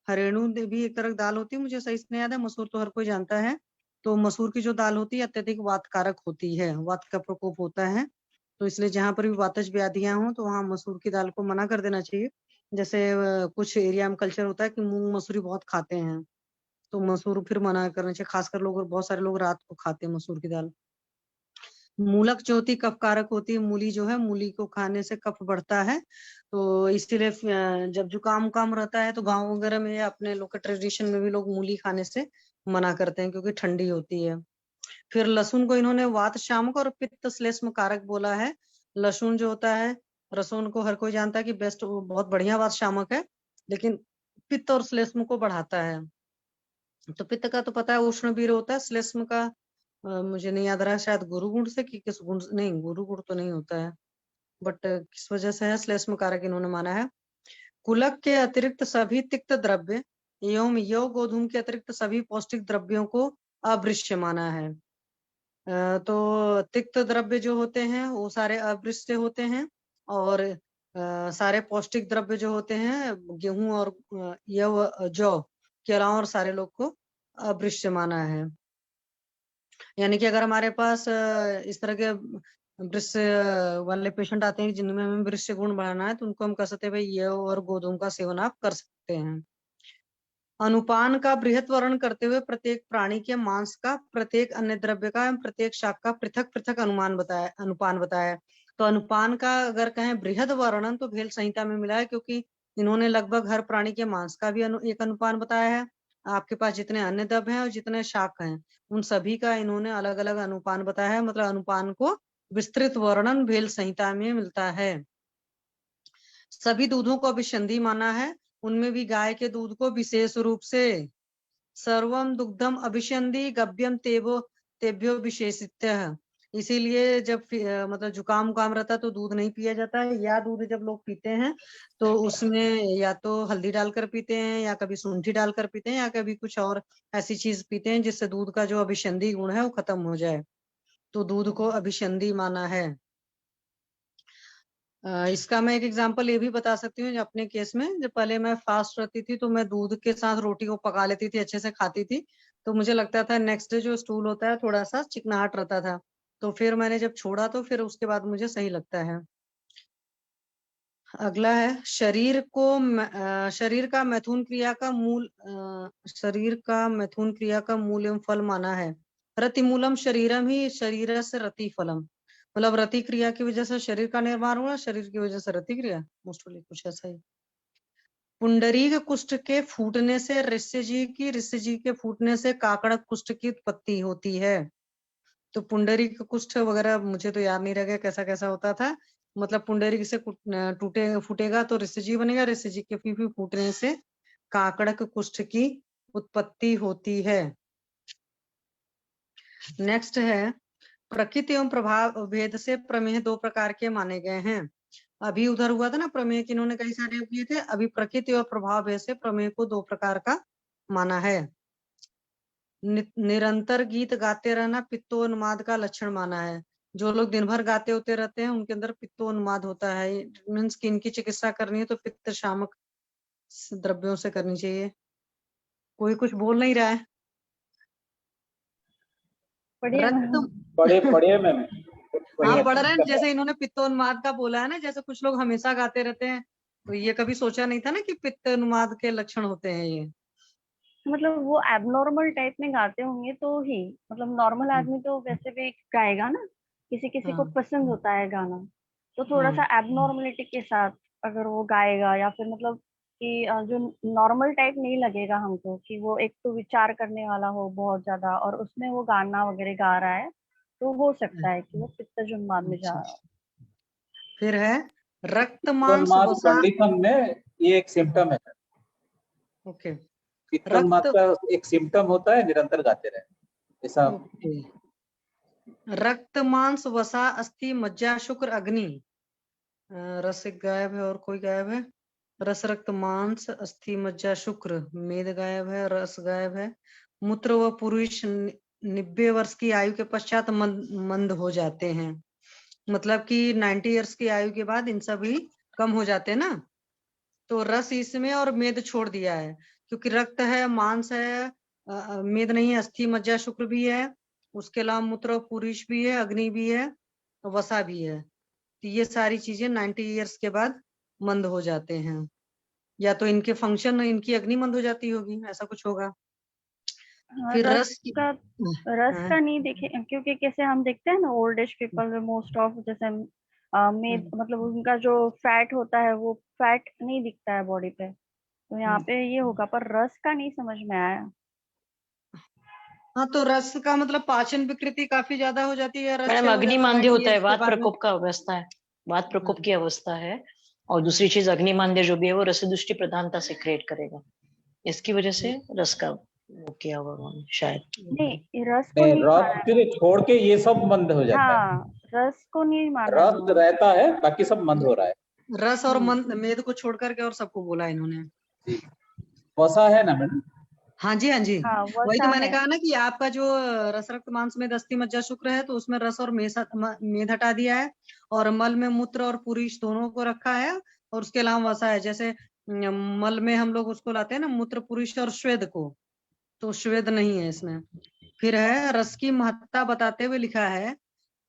हरेणु भी एक तरह की दाल होती है, मुझे सही से नहीं याद है, मसूर तो हर कोई जानता है। तो मसूर की जो दाल होती है अत्यधिक वात कारक होती है, वात का प्रकोप होता है, तो इसलिए जहां पर भी वातज व्याधियां हो तो वहां मसूर की दाल को मना कर देना चाहिए। जैसे कुछ एरिया में कल्चर होता है कि मूंग मसूरी बहुत खाते हैं, तो मसूर फिर मना करना चाहिए, खासकर लोग, बहुत सारे लोग रात को खाते हैं मसूर की दाल। मूलक जो होती कफ कारक होती है, मूली जो है, मूली को खाने से कफ बढ़ता है, तो इसीलिए जब जुकाम उकाम रहता है तो गाँव वगैरह में या अपने लोग के ट्रेडिशन में भी लोग मूली खाने से मना करते हैं क्योंकि ठंडी होती है। फिर लहसुन को इन्होंने वात शामक और पित्त श्लेष्म कारक बोला है। लहसुन जो होता है, लहसुन को हर कोई जानता है कि बेस्ट, बहुत बढ़िया वात शामक है, लेकिन पित्त और श्लेष्म को बढ़ाता है। तो पित्त का तो पता है उष्ण वीर होता है, श्लेष्म का मुझे नहीं याद रहा, शायद गुरु गुण से कि किस गुण, नहीं गुरु गुण तो नहीं होता है, बट किस वजह से है, श्लेष्म कारक इन्होंने माना है। कुलक के अतिरिक्त सभी तिक्त द्रव्य एवं यौ गोधूम के अतिरिक्त सभी पौष्टिक द्रव्यों को अवृश्य माना है। तो तिक्त द्रव्य जो होते हैं वो सारे अवृश्य होते हैं, और सारे पौष्टिक द्रव्य जो होते हैं गेहूं और यव जौ के अलावा और सारे लोग को अवृश्य माना है। यानी कि अगर हमारे पास इस तरह के वृक्ष वाले पेशेंट आते हैं जिनमें हमें वृक्ष गुण बढ़ाना है, तो उनको हम कह सकते हैं भाई ये और गोधूम का सेवन आप कर सकते हैं। अनुपान का बृहत वर्णन करते हुए प्रत्येक प्राणी के मांस का, प्रत्येक अन्य द्रव्य का एवं प्रत्येक शाक का पृथक पृथक अनुपान बताया। तो अनुपान का अगर कहें बृहद वर्णन तो भेल संहिता में मिला है, क्योंकि इन्होंने लगभग हर प्राणी के मांस का भी एक अनुपान बताया है। आपके पास जितने अन्य द्रव्य हैं और जितने शाक हैं उन सभी का इन्होंने अलग अलग अनुपान बताया है। मतलब अनुपान को विस्तृत वर्णन भेल संहिता में मिलता है। सभी दूधों को अभिसंधि माना है, उनमें भी गाय के दूध को विशेष रूप से। सर्वम दुग्धम अभिसंधि गभ्यम तेभ्यो विशेषित्य। इसीलिए जब मतलब जुकाम उकाम रहता है तो दूध नहीं पिया जाता है, या दूध जब लोग पीते हैं तो उसमें या तो हल्दी डालकर पीते हैं, या कभी सूंठी डालकर पीते हैं, या कभी कुछ और ऐसी चीज पीते हैं जिससे दूध का जो अभिसंधि गुण है वो खत्म हो जाए। तो दूध को अभिसंधि माना है। इसका मैं एक एग्जांपल ये भी बता सकती हूँ अपने केस में। जब पहले मैं फास्ट रहती थी तो मैं दूध के साथ रोटी को पका लेती थी, अच्छे से खाती थी, तो मुझे लगता था नेक्स्ट डे जो स्टूल होता है थोड़ा सा चिकनाहट रहता था। तो फिर मैंने जब छोड़ा तो फिर उसके बाद मुझे सही लगता है। अगला है शरीर का मैथुन क्रिया का मूल शरीर का मैथुन क्रिया का मूल एवं फल माना है। रतिमूलम शरीरम ही शरीर से रति फलम। मतलब रति क्रिया की वजह से शरीर का निर्माण हुआ, शरीर की वजह से रति क्रिया, मोस्टली कुछ ऐसा ही। पुंडरीक कुष्ठ के फूटने से ऋषि के फूटने से काकड़क कुष्ठ की उत्पत्ति होती है। तो पुंडरीक कुष्ठ वगैरह मुझे तो याद नहीं रह गया कैसा कैसा होता था। मतलब पुंडरीक से फूटेगा तो ऋषि बनेगा, ऋषि के भी फूटने से काकड़क कुष्ठ की उत्पत्ति होती है। नेक्स्ट है प्रकृति एवं प्रभाव भेद से प्रमेय दो प्रकार के माने गए हैं। अभी उधर हुआ था ना प्रमेय की, इन्होंने कई सारे किए थे। अभी प्रकृति और प्रभाव भेद से प्रमेय को दो प्रकार का माना है। निरंतर गीत गाते रहना पित्तोन्माद का लक्षण माना है। जो लोग दिन भर गाते होते रहते हैं उनके अंदर पित्तोन्माद होता है। मीन्स की इनकी चिकित्सा करनी है तो पित्त शामक द्रव्यों से करनी चाहिए। कोई कुछ बोल नहीं रहा है। पढ़िए मैम। हाँ पढ़ रहे हैं। जैसे इन्होंने पित्तोन्माद का बोला है ना, जैसे कुछ लोग हमेशा गाते रहते हैं, तो ये कभी सोचा नहीं था ना कि पित्तोन्माद के लक्षण होते हैं ये। मतलब वो एबनॉर्मल टाइप में गाते होंगे तो ही, मतलब नॉर्मल आदमी तो वैसे भी गाएगा ना, किसी किसी को पसंद होता है गाना, तो थोड़ा सा एबनॉर्मलिटी के साथ अगर वो गाएगा, या फिर मतलब कि जो नॉर्मल टाइप नहीं लगेगा हमको कि वो एक तो विचार करने वाला हो बहुत ज्यादा और उसमें वो गाना वगैरह गा रहा है, तो हो सकता है कि वो पित्तजन्माद में जा रहा हो। फिर है रक्त मांस कंडीशन में ये एक सिम्टम है। ओके, पित्तोन्माद का एक सिम्टम होता है निरंतर गाते रहे ऐसा। रक्त मांस वसा अस्थि मज्जा शुक्र अग्नि। रस गायब है और कोई गायब है। रस रक्त मांस अस्थि मज्जा शुक्र, मेद गायब है, रस गायब है। मूत्र व पुरुष 90 वर्ष की आयु के पश्चात मंद हो जाते हैं। मतलब कि 90 इयर्स की आयु के बाद इन सभी कम हो जाते हैं ना। तो रस इसमें और मेद छोड़ दिया है, क्योंकि रक्त है, मांस है, मेद नहीं है, अस्थि मज्जा शुक्र भी है, उसके अलावा मूत्र पुरुष भी है, अग्नि भी है, वसा भी है। तो ये सारी चीजें 90 इयर्स के बाद मंद हो जाते हैं, या तो इनके फंक्शन, इनकी अग्नि मंद हो जाती होगी, ऐसा कुछ होगा। फिर रस का नहीं देखे, क्योंकि कैसे हम देखते हैं ना old age people most of, जैसे मेद मतलब उनका जो फैट होता है वो फैट नहीं दिखता है बॉडी पे, तो यहाँ पे ये होगा। पर रस का नहीं समझ में आया। हाँ, तो रस का मतलब पाचन विकृति काफी ज्यादा हो जाती है। मैडम अग्निमांद्य होता है, वात प्रकोप का अवस्था है, वात प्रकोप की अवस्था है। और दूसरी चीज अग्निमांद्य जो भी है वो रसदुष्टि प्रधानता से क्रिएट करेगा, इसकी वजह से रस का वो किया होगा शायद। नहीं, रस को नहीं रस छोड़ के ये सब मंद हो जाता है। हाँ, रस को नहीं माना। रस रहता है, बाकी सब मंद हो रहा है। रस और मेद को छोड़ करके और सबको बोला इन्होंने। वसा है ना मैडम? हाँ जी, हाँ जी, हाँ, वही तो मैंने कहा ना कि आपका जो रस रक्त मांस में अस्थि मज्जा शुक्र है, तो उसमें रस और मेद हटा दिया है, और मल में मूत्र और पुरुष दोनों को रखा है, और उसके अलावा वसा है। जैसे मल में हम लोग उसको लाते हैं ना मूत्र पुरुष और श्वेद को, तो श्वेद नहीं है इसमें। फिर है रस की महत्ता बताते हुए लिखा है,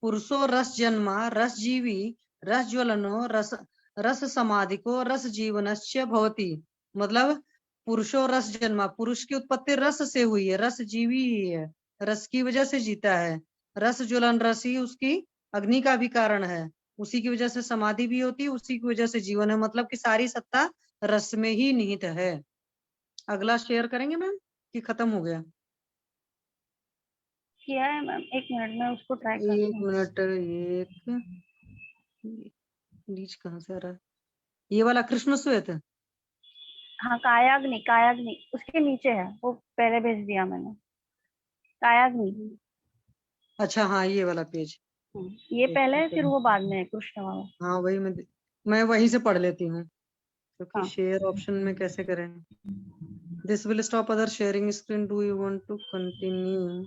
पुरुषो रस जन्मा रस जीवी रस ज्वलनो रस समाधि को रस जीवनस्य भवति। मतलब पुरुषो रस जन्मा, पुरुष की उत्पत्ति रस से हुई है, रस जीवी ही है, रस की वजह से जीता है। रस ज्वलन, रस ही उसकी अग्नि का भी कारण है, उसी की वजह से समाधि भी होती है, उसी की वजह से जीवन है, मतलब कि सारी सत्ता रस में ही निहित है। अगला शेयर करेंगे मैम कि खत्म हो गया? किया है मैम, 1 मिनट में उसको ट्राई करती एक हूँ। मिनट, बीच कहाँ से आ रहा है ये वाला? कृष्ण श्वेत? हाँ, कायाग्नि, कायाग्नि उसके नीचे है, वो पहले भेज दिया मैंने, कायाग्नि। अच्छा हाँ, ये वाला पेज। ये पहले है, फिर वो बाद में है, कृष्ण वाला। हाँ वही मैं वहीं से पढ़ लेती हूँ, क्योंकि हाँ। शेयर ऑप्शन में कैसे करें? This will stop other sharing screen, do you want to continue?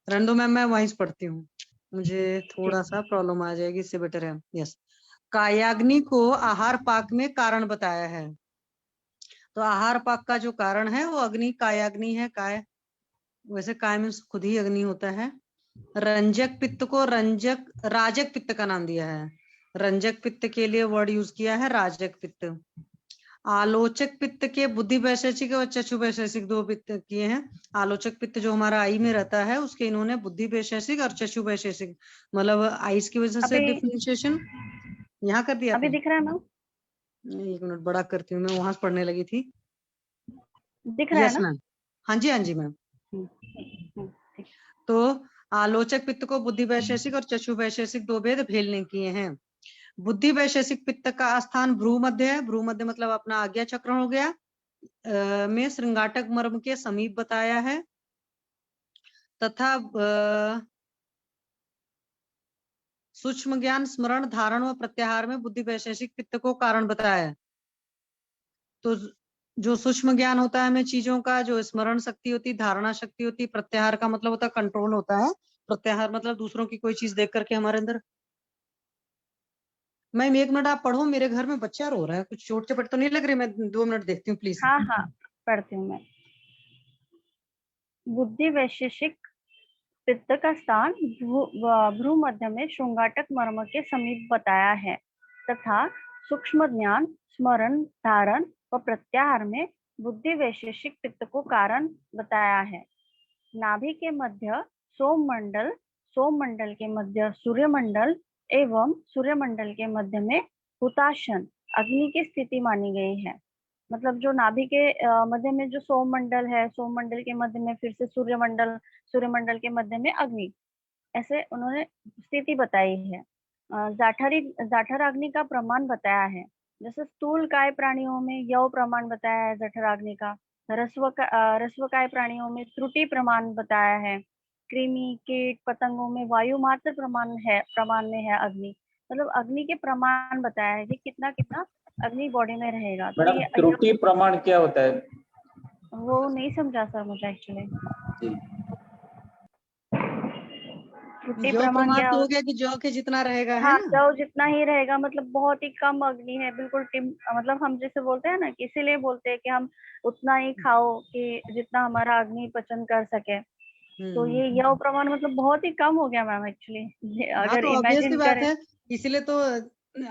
रंडो मैम, मैं वहीं से पढ़ती हूँ, मुझे थोड़ा सा प्रॉब्लम आ जाएगी, इससे बेटर है। यस, कायाग्नि को आहार पाक में कारण बताया है। तो आहार पाक का जो कारण है वो अग्नि, कायाग्नि है। काय वैसे काय में खुद ही अग्नि होता है। रंजक पित्त को राजक पित्त का नाम दिया है। रंजक पित्त के लिए वर्ड यूज किया है राजक पित्त। आलोचक पित्त के बुद्धि वैशेषिक और चक्षु वैशेषिक 2 पित्त किए हैं। आलोचक पित्त जो हमारा आई में रहता है, उसके इन्होंने बुद्धि वैशेषिक और चक्षु वैशेषिक, मतलब आईज की वजह से डिफरेंशिएशन यहाँ कर दिया। अभी दिख रहा है मैम? 1 मिनट बड़ा करती हूँ, मैं वहां से पढ़ने लगी थी। दिख रहा है यस ना? मैम, हाँ जी, हाँ जी मैम। ठीक। तो आलोचक पित्त को बुद्धि वैशेषिक और चक्षु वैशेषिक 2 भेद भेलने किए हैं। बुद्धि वैशेषिक पित्त का स्थान भ्रू मध्य है। भ्रू मध्य मतलब अपना आज्ञा चक्र हो गया, में श्रृंगाटक मर्म के समीप बताया है, तथा सूक्ष्म ज्ञान, स्मरण, धारण व प्रत्याहार में बुद्धि वैशेषिक पित्त को कारण बताया है। तो जो सूक्ष्म ज्ञान होता है हमें चीजों का, जो स्मरण शक्ति होती, धारणा शक्ति होती, प्रत्याहार का मतलब होता है कंट्रोल होता है। प्रत्याहार मतलब दूसरों की कोई चीज देख करके हमारे अंदर। मैम 1 मिनट आप पढ़ो, मेरे घर में बच्चा रो रहा है, कुछ चोट चपट तो नहीं लग रही? मैं 2 मिनट देखती हूँ प्लीज। हाँ हाँ, पढ़ती हूँ मैं। बुद्धि वैशेषिक पित्त का स्थान भ्रू मध्य में श्रृंगाटक मर्म के समीप बताया है, तथा सूक्ष्म ज्ञान, स्मरण, धारण व प्रत्याहार में बुद्धि वैशेषिक पित्त को कारण बताया है। नाभि के मध्य सोममंडल, सोममंडल के मध्य सूर्यमंडल एवं सूर्यमंडल के मध्य में हुताशन, अग्नि की स्थिति मानी गई है। मतलब जो नाभि के मध्य में जो सोममंडल है, सोममंडल के मध्य में फिर से सूर्यमंडल, सूर्यमंडल के मध्य में अग्नि, ऐसे उन्होंने स्थिति बताई है। जाठर अग्नि का प्रमाण बताया है। जैसे स्थूल काय प्राणियों में यव प्रमाण बताया है जठर अग्नि का। रस्वकाय प्राणियों में त्रुटि प्रमाण बताया है। कृमि, कीट, पतंगों में वायु मात्र प्रमाण में है अग्नि। मतलब अग्नि के प्रमाण बताया है कि कितना कितना अग्नि बॉडी में रहेगा। तो मैडम ये त्रुटि प्रमाण क्या होता है? वो नहीं समझा सर मुझे एक्चुअली। जी, त्रुटि जो प्रमाण प्रमाण क्या तो हो होता गया कि जो के जितना रहेगा, है हाँ, ना? जव जितना ही रहेगा, मतलब बहुत ही कम अग्नि है, बिल्कुल मतलब हम जैसे बोलते हैं ना कि इसीलिए बोलते हैं कि हम उतना ही खाओ कि जितना हमारा अग्नि पचन कर सके। तो ये यव प्रमाण मतलब बहुत ही कम हो गया मैम एक्चुअली, हाँ अगर तो ऑब्वियस सी इमेजिन बात करें। है, इसीलिए तो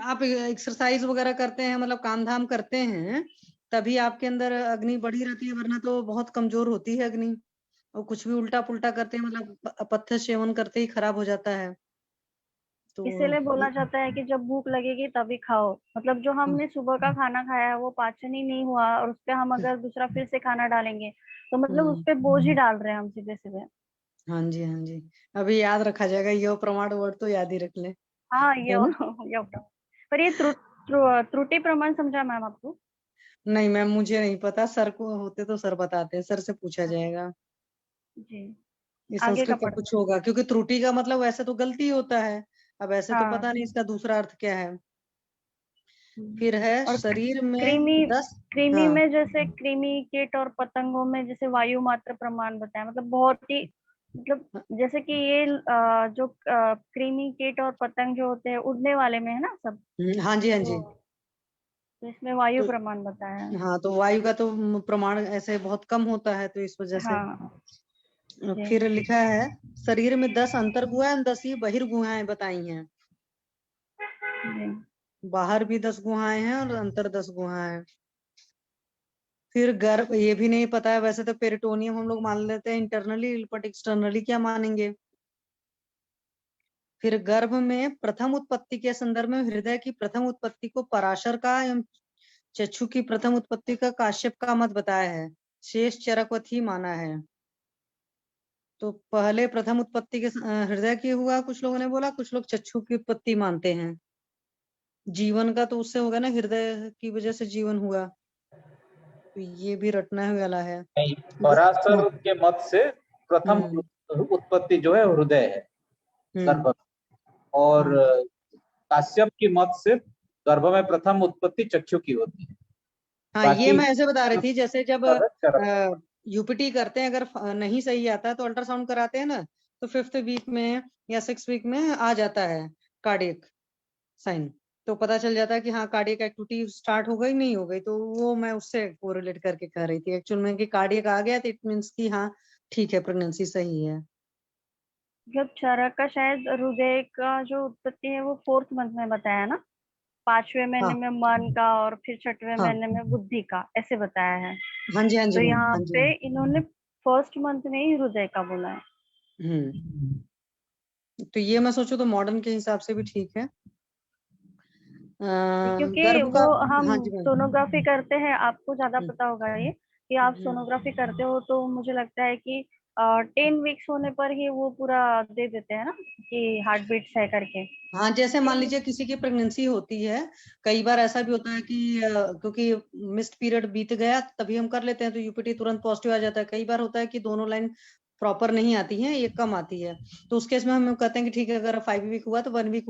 आप एक्सरसाइज वगैरह करते हैं, मतलब काम धाम करते हैं, तभी आपके अंदर अग्नि बढ़ी रहती है, वरना तो बहुत कमजोर होती है अग्नि। और कुछ भी उल्टा पुल्टा करते हैं, मतलब अपथ्य सेवन करते ही खराब हो जाता है। तो इसीलिए बोला जाता है कि जब भूख लगेगी तभी खाओ। मतलब जो हमने सुबह का खाना खाया है वो पाचन ही नहीं हुआ, और उस पर हम अगर दूसरा फिर से खाना डालेंगे तो मतलब उस पर बोझ ही डाल रहे हैं हम सीधे सीधे। हाँ जी, हाँ जी, अभी याद रखा जाएगा, यो प्रमाण वर्ड तो याद ही रख ले। हाँ, है ना? ये पर ये त्रुटि प्रमाण समझा मैम आपको? नहीं मैम, मुझे नहीं पता, सर को होते तो सर बताते हैं, सर से पूछा जाएगा। जी, ये आगे का संस्कृत में पढ़ते कुछ हैं। होगा, क्योंकि त्रुटि का मतलब वैसे तो गलती होता है, अब ऐसे तो हाँ। पता नहीं इसका दूसरा अर्थ क्या है। फिर है और शरीर में कृमि 10। कृमि हाँ में जैसे कृमि, कीट और पतंगों में जैसे वायु मात्र प्रमाण बताया, मतलब बहुत ही, मतलब जैसे कि ये जो कृमि, कीट और पतंग जो होते हैं उड़ने वाले में है ना सब। हाँ जी, हाँ जी। तो इसमें वायु तो प्रमाण बताया है। हाँ, तो वायु का तो प्रमाण ऐसे बहुत कम होता है, तो इस वजह से। हाँ जी। फिर लिखा है शरीर में 10 अंतर्गुहाएं, 10 ही बहिर्गुहाएं बताई हैं। जी। बाहर भी 10 गुहाएं हैं और अंतर 10 गुहाएं हैं। फिर गर्भ, ये भी नहीं पता है वैसे तो पेरिटोनियम हम लोग मान लेते हैं इंटरनली, बट एक्सटर्नली क्या मानेंगे। फिर गर्भ में प्रथम उत्पत्ति के संदर्भ में हृदय की प्रथम उत्पत्ति को पराशर का एवं चक्षु की प्रथम उत्पत्ति का काश्यप का मत बताया है, शेष चरकवत ही माना है। तो पहले प्रथम उत्पत्ति के हृदय की हुआ, कुछ लोगों ने बोला, कुछ लोग चक्षु की उत्पत्ति मानते हैं। जीवन का तो उससे होगा ना, हृदय की वजह से जीवन हुआ, तो ये भी रटना वाला है। नहीं, पराशर के मत से प्रथम उत्पत्ति जो है हृदय है गर्भ में, और काश्यप की मत से गर्भ में प्रथम उत्पत्ति चक्षु की होती है। हाँ, ये बाकी मैं ऐसे बता रही थी, जैसे जब चरक। यूपीटी करते हैं, अगर नहीं सही आता है तो अल्ट्रासाउंड कराते हैं ना, तो 5th वीक में या 6th वीक में आ जाता है कार्डियक साइन, तो पता चल जाता है कि हाँ कार्डियक एक्टिविटी स्टार्ट हो गई नहीं हो गई। तो वो मैं उससे कोरिलेट करके कह रही थी एक्चुअल में कि कार्डियक आ गया तो इट मीन्स कि हाँ ठीक है, प्रेगनेंसी सही है। जब चरक का शायद हृदय का जो उत्पत्ति है वो 4th मंथ में बताया ना, 5वें महीने में मन का और फिर 6वें महीने में बुद्धि का, ऐसे बताया है। हाँ जी, हाँ जी तो मैम, यहाँ हाँ जी पे इन्होंने 1st मंथ में ही हृदय का बोला है। तो ये मैं सोचू तो मॉडर्न के हिसाब से भी ठीक है। क्योंकि गर्भ का, वो हम हाँ जी मैम, सोनोग्राफी करते हैं, आपको ज्यादा पता होगा ये, कि आप सोनोग्राफी करते हो तो मुझे लगता है कि 10 वीक्स होने पर ही वो पूरा दे देते हैं ना कि हार्ट बीट्स है करके। हाँ जैसे मान लीजिए किसी की प्रेगनेंसी होती है, कई बार ऐसा भी होता है कि क्योंकि मिस्ड पीरियड बीत गया तभी हम कर लेते हैं तो यूपीटी तुरंत पॉजिटिव आ जाता है। कई बार होता है कि दोनों लाइन प्रॉपर नहीं आती है, एक कम आती है, तो उस केस में हम कहते हैं कि ठीक है, अगर 5 वीक हुआ तो 1 वीक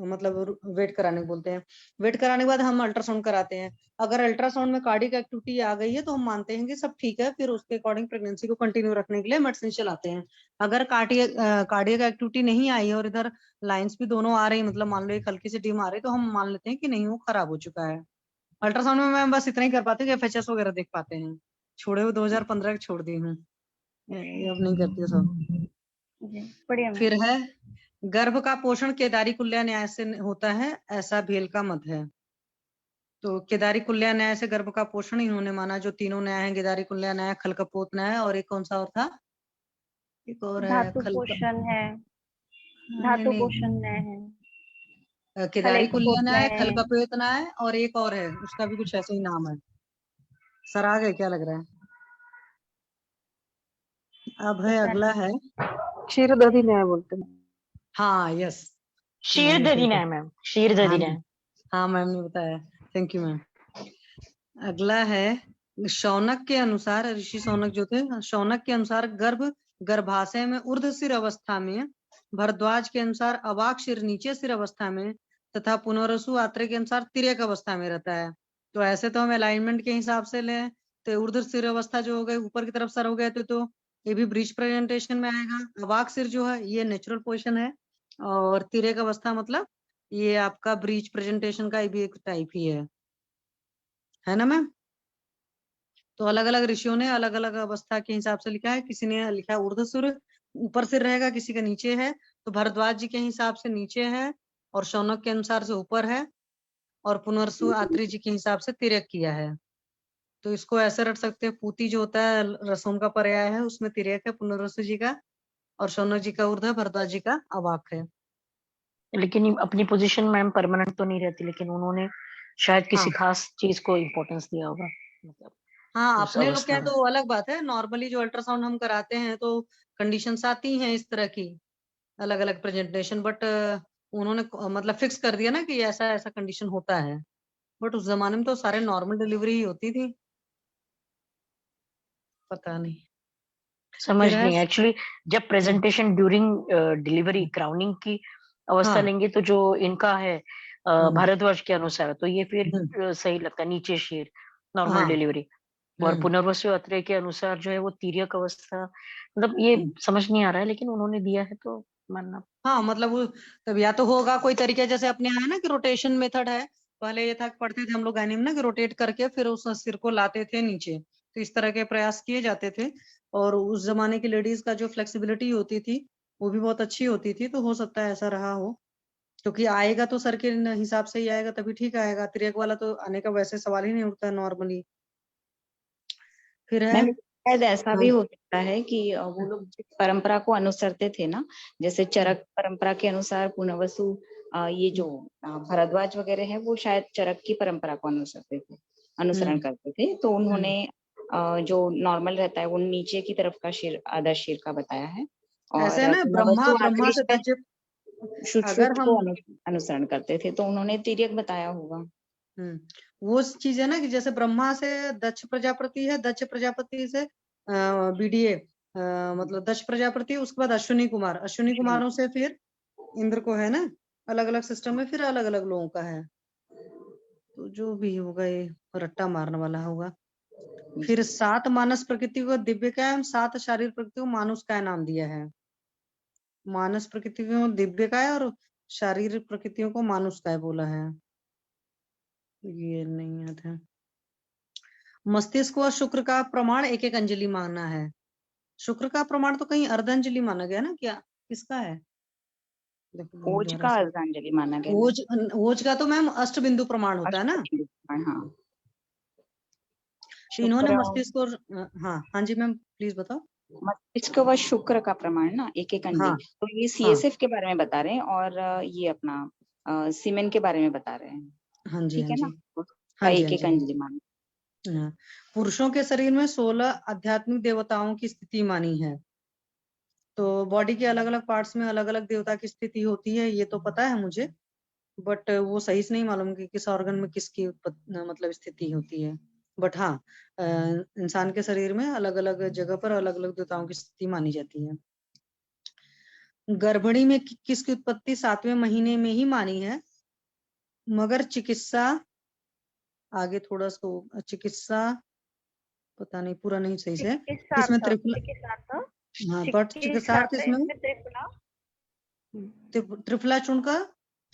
मतलब वेट कराने को बोलते हैं। वेट कराने के बाद हम अल्ट्रासाउंड कराते हैं। अगर अल्ट्रासाउंड में कार्डियक एक्टिविटी आ गई है तो हम मानते हैं कि सब ठीक है, फिर उसके अकॉर्डिंग प्रेगनेंसी को कंटिन्यू रखने के लिए मेडिसिन चलाते हैं। अगर कार्डियक एक्टिविटी नहीं आई है और इधर लाइंस भी दोनों आ रही, मतलब मान लो एक हल्की सी डिम आ रही, तो हम मान लेते हैं कि नहीं, वो खराब हो चुका है। अल्ट्रासाउंड में मैं बस इतना ही कर पाती हूँ कि FHS वगैरह देख पाते हैं, छोड़े हुए 2015 छोड़ दी हूँ, अब नहीं करती है सब। बढ़िया। फिर है गर्भ का पोषण केदारी कुल्या न्याय से होता है, ऐसा भेल का मत है। तो केदारी कुल्या न्याय से गर्भ का पोषण इन्होंने माना, जो तीनों न्याय है, केदारी कुल्या न्याय, खलकपोत न्याय, और एक कौन सा और था, एक और है धातु पोषण है, धातु पोषण न्याय है, केदारी कुल्या न्याय, खलकपोत न्याय, और एक और है उसका भी कुछ ऐसे ही नाम है। सर आ गए क्या लग रहा है? अब है अगला है क्षीरदधि न्याय बोलते हैं। हाँ यस, क्षीरदधि न्याय मैम, क्षीरदधि न्याय। हाँ मैम ने बताया, थैंक यू मैम। अगला है शौनक के अनुसार, ऋषि शौनक जो थे, शौनक के अनुसार गर्भाशय में ऊर्ध्व सिर अवस्था में, भरद्वाज के अनुसार अवाक सिर नीचे सिर अवस्था में, तथा पुनरसु आत्रेय के अनुसार तिर्यक अवस्था में रहता है। तो ऐसे तो हम अलाइनमेंट के हिसाब से लें तो ऊर्ध्व सिर अवस्था जो हो गए, ऊपर की तरफ सर हो गए, तो ये भी ब्रीच प्रेजेंटेशन में आएगा। अवाक सिर जो है ये नेचुरल पोजिशन है, और तिर्यक अवस्था मतलब ये आपका ब्रीच प्रेजेंटेशन का भी एक टाइप ही है ना मैम। तो अलग अलग ऋषियों ने अलग अलग अवस्था के हिसाब से लिखा है। किसी ने लिखा ऊर्ध्व सिर ऊपर सिर रहेगा, किसी का नीचे है। तो भरद्वाज जी के हिसाब से नीचे है, और शौनक के अनुसार से ऊपर है, और पुनर्सु आत्री जी के हिसाब से तिर्यक किया है। तो इसको ऐसे रट सकते हैं, पूती जो होता है रसोम का पर्याय है, उसमें तिर्यक है पुनर्वसु जी का, और शौनक जी का ऊर्ध्व, भरद्वाज जी का अवाक है। लेकिन अपनी पोजीशन मैम परमानेंट तो नहीं रहती, लेकिन उन्होंने शायद किसी खास चीज को इम्पोर्टेंस दिया होगा, मतलब हाँ अपने लोग क्या है तो अलग बात है। नॉर्मली जो अल्ट्रासाउंड हम कराते हैं तो कंडीशंस आती हैं इस तरह की, अलग अलग प्रेजेंटेशन, बट उन्होंने मतलब फिक्स कर दिया ना कि ऐसा ऐसा कंडीशन होता है। बट उस जमाने में तो सारे नॉर्मल डिलीवरी ही होती थी, पता नहीं समझ नहीं। एक्चुअली जब प्रेजेंटेशन ड्यूरिंग डिलीवरी क्राउनिंग की अवस्था लेंगे तो जो इनका है भारद्वाज के अनुसार, तो ये फिर सही लगता है, नीचे शेर नॉर्मल डिलीवरी। और पुनर्वसु अत्रेय के अनुसार जो है वो तिर्यक अवस्था, मतलब ये समझ नहीं आ रहा है, लेकिन उन्होंने दिया है तो मानना। हाँ मतलब वो तब या तो होगा कोई तरीका, जैसे अपने यहाँ है ना कि रोटेशन मेथड है। पहले ये था पढ़ते थे हम लोग गाने में ना कि रोटेट करके फिर उस सिर को लाते थे नीचे, तो इस तरह के प्रयास किए जाते थे। और उस जमाने की लेडीज का जो फ्लेक्सिबिलिटी होती थी वो भी बहुत अच्छी होती थी, तो हो सकता है ऐसा रहा हो। क्योंकि आएगा तो सर के हिसाब से ही आएगा, तभी ठीक आएगा। तिर्यक वाला तो आने का वैसे सवाल ही नहीं उठता है नॉर्मली। फिर है मैम शायद ऐसा भी हाँ, हो सकता है कि वो लोग जिस परंपरा को अनुसरते थे ना, जैसे चरक परंपरा के अनुसार पुनर्वसु, ये जो भरद्वाज वगैरह है वो शायद चरक की परंपरा को अनुसरण करते थे, तो उन्होंने जो नॉर्मल रहता है वो नीचे की तरफ का शीर आधा शीर का बताया है, ऐसे है और ना, ब्रह्मा पुनर्वसु ब्रह्मा से आखिरी दज अगर सुश्रुत को हम अनुसरण करते थे, तो उन्होंने तिर्यक बताया होगा। वो चीज है ना कि जैसे ब्रह्मा से दक्ष प्रजापति है, दक्ष प्रजापति से बीडीए मतलब दक्ष प्रजापति, उसके बाद अश्विनी कुमार, अश्विनी कुमारों से फिर इंद्र को है ना, अलग अलग सिस्टम में फिर अलग अलग लोगों का है। तो जो भी होगा ये रट्टा मारने वाला होगा। फिर 7 मानस प्रकृति को दिव्य का एवं 7 शारीरिक प्रकृति को मानुष का नाम दिया है। मानस प्रकृति को दिव्य का है और शारीरिक प्रकृतियों को मानुष का बोला है। ये नहीं याद है। मस्तिष्क व शुक्र का प्रमाण एक एक अंजलि माना है। शुक्र का प्रमाण तो कहीं अर्धांजलि माना गया ना, क्या किसका है? ओज का अर्धांजलि माना गया। ओज का तो मैम अष्ट बिंदु प्रमाण होता है ना। हाँ, इन्होंने मस्तिष्क और हाँ जी मैम प्लीज बताओ। मस्तिष्क व शुक्र का प्रमाण ना एक एक अंजलि, तो ये सीएसएफ के बारे में बता रहे हैं, और ये अपना सीमेन के बारे में बता रहे हैं। हाँ जी, ठीक है ना, हाँ जी, एक एक अंजलि माना। पुरुषों के शरीर में 16 आध्यात्मिक देवताओं की स्थिति मानी है। तो बॉडी के अलग अलग पार्ट्स में अलग अलग देवता की स्थिति होती है, ये तो पता है मुझे, बट वो सही से नहीं मालूम कि किस ऑर्गन में किसकी मतलब स्थिति होती है। बट हाँ, इंसान के शरीर में अलग अलग जगह पर अलग अलग देवताओं की स्थिति मानी जाती है। गर्भिणी में किसकी उत्पत्ति 7वें महीने में ही मानी है, मगर चिकित्सा आगे थोड़ा सा चिकित्सा पता नहीं पूरा नहीं सही से इसमें हाँ, बट चिकित्सार्थ इसमें त्रिफला चूर्ण का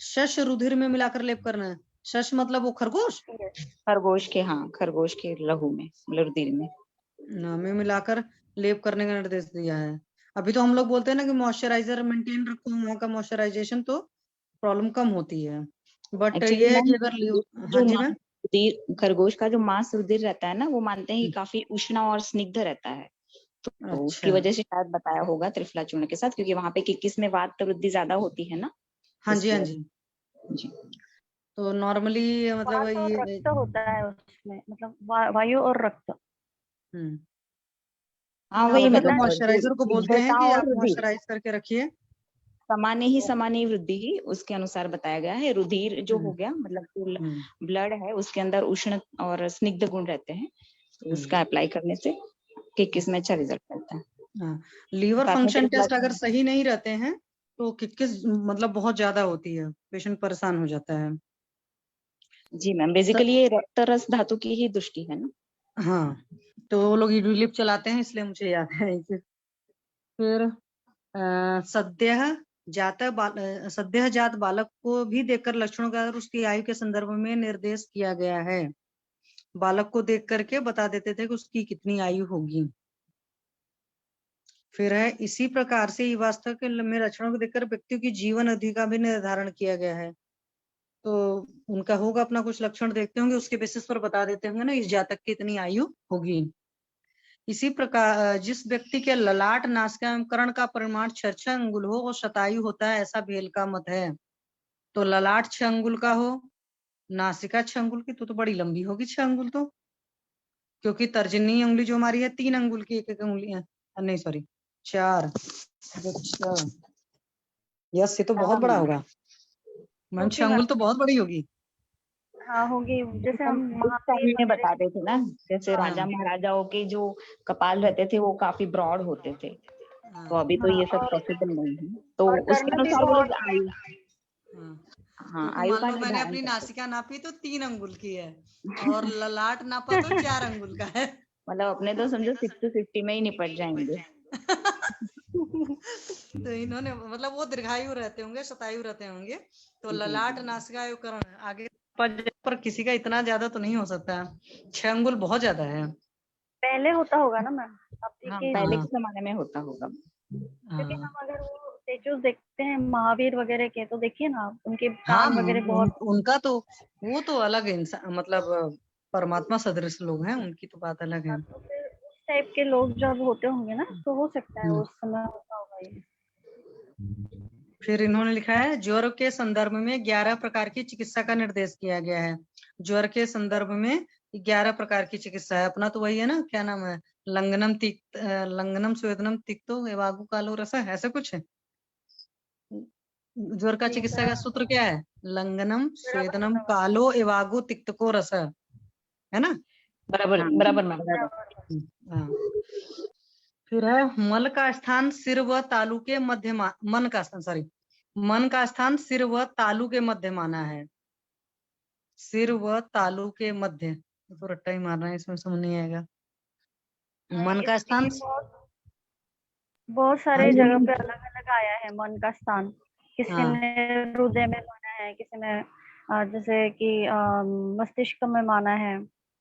शश रुधिर में मिलाकर लेप करना है। शश मतलब वो खरगोश, खरगोश के, हाँ खरगोश के लहू में रुधिर में मिलाकर लेप करने का निर्देश दिया है। अभी तो हम लोग बोलते हैं ना कि मॉइस्चराइजर मेंटेन रखो, वहाँ का मॉइस्चराइजेशन, तो प्रॉब्लम कम होती है। बट ये है कि अगर हाँ जी मैम, खरगोश का जो मांस रुधिर रहता है ना, वो मानते हैं कि काफी उष्ण और स्निग्ध रहता है, तो उसकी वजह से शायद बताया होगा त्रिफला चूर्ण के साथ, क्योंकि वहां पे किस में वात वृद्धि ज्यादा होती है ना। हाँ जी, हाँ जी। तो नॉर्मली मतलब ये रक्त होता है उसमें, मतलब वायु और रक्त। हाँ वही मतलब मॉइस्चराइजर को बोलते हैं कि आप मॉइस्चराइज करके रखिए। समाने वृद्धि ही उसके अनुसार बताया गया है। रुधिर जो हो गया मतलब ब्लड है, उसके अंदर उष्ण और स्निग्ध गुण रहते हैं, तो उसका अप्लाई करने से किस में अच्छा रिजल्ट मिलता है। लीवर फंक्शन टेस्ट अगर सही नहीं रहते हैं तो किस मतलब बहुत ज्यादा होती है, पेशेंट परेशान हो जाता है। जी मैम, बेसिकली ये रक्त रस धातु की ही दृष्टि है ना। हाँ, तो वो लोग यूलिप चलाते हैं, इसलिए मुझे याद है। फिर सद्यः जात बालक को भी देखकर लक्षणों का उसकी आयु के संदर्भ में निर्देश किया गया है। बालक को देख करके बता देते थे कि उसकी कितनी आयु होगी। फिर है इसी प्रकार से वास्तव के में लक्षणों को देखकर व्यक्तियों की जीवन अवधि का भी निर्धारण किया गया है। तो उनका होगा अपना कुछ लक्षण देखते होंगे, उसके बेसिस पर बता देते होंगे ना इस जातक की इतनी आयु होगी। इसी प्रकार जिस व्यक्ति के ललाट नासिका एवं कर्ण का परिमाण 6 अंगुल हो और शतायु होता है, ऐसा भेल का मत है। तो ललाट 6 अंगुल का हो, नासिका 6 अंगुल की, तो बड़ी लंबी होगी 6 अंगुल, तो क्योंकि तर्जनी उंगली जो हमारी है 3 अंगुल की, एक उंगली नहीं सॉरी 4। यस, ये तो बहुत बड़ा होगा मैम, 6 अंगुल तो बहुत बड़ी होगी। हाँ होगी, जैसे हम में बताते थे ना, जैसे राजा महाराजाओं के जो कपाल रहते थे वो काफी ब्रॉड होते थे, तो अभी तो ये सब पॉसिबल नहीं है, तो उसके अनुसार वो लोग आयु मान लो मैंने अपनी नासिका नापी तो 3 अंगुल की है और ललाट नापा तो 4 अंगुल का है। मतलब अपने तो समझो 60 में ही निपट जाएंगे। तो इन्होंने मतलब वो दीर्घायु रहते होंगे, शतायु रहते होंगे, तो ललाट नासिका कर्ण आगे पर किसी का इतना ज्यादा तो नहीं हो सकता। 6 अंगुल बहुत ज्यादा है। पहले होता होगा ना मैम, पहले के जमाने में होता होगा, क्योंकि हम अगर वो स्टेचूज देखते हैं महावीर वगैरह के, तो देखिए ना उनके कान वगैरह बहुत, उनका तो वो तो अलग इंसान मतलब परमात्मा सदृश लोग हैं, उनकी तो बात अलग है। तो फिर टाइप के लोग जब होते होंगे ना, तो हो सकता है उस समय होता होगा ये। फिर इन्होंने लिखा है ज्वर के संदर्भ में 11 प्रकार की चिकित्सा का निर्देश किया गया है। ज्वर के संदर्भ में 11 प्रकार की चिकित्सा है। अपना तो वही है ना, क्या नाम है, लंगनम स्वेदनम तिक्तो एवागु कालो रस, ऐसा कुछ है। ज्वर का चिकित्सा का सूत्र क्या है? लंगनम स्वेदनम कालो एवागु तिक्तको रस, है ना? बराबर हाँ, बराबर मैम। हाँ। फिर है मल का स्थान सिर व तालु के मध्य मन का स्थान, सॉरी, मन का स्थान सिर व तालु के मध्य माना है। सिर व तालु के मध्य, तो रट्टा ही मारना है, इसमें समझ नहीं आएगा। मन का स्थान, बहुत सारे जगह पे अलग अलग आया है मन का स्थान। किसी हाँ। ने हृदय में माना है, किसी ने जैसे कि मस्तिष्क में माना है,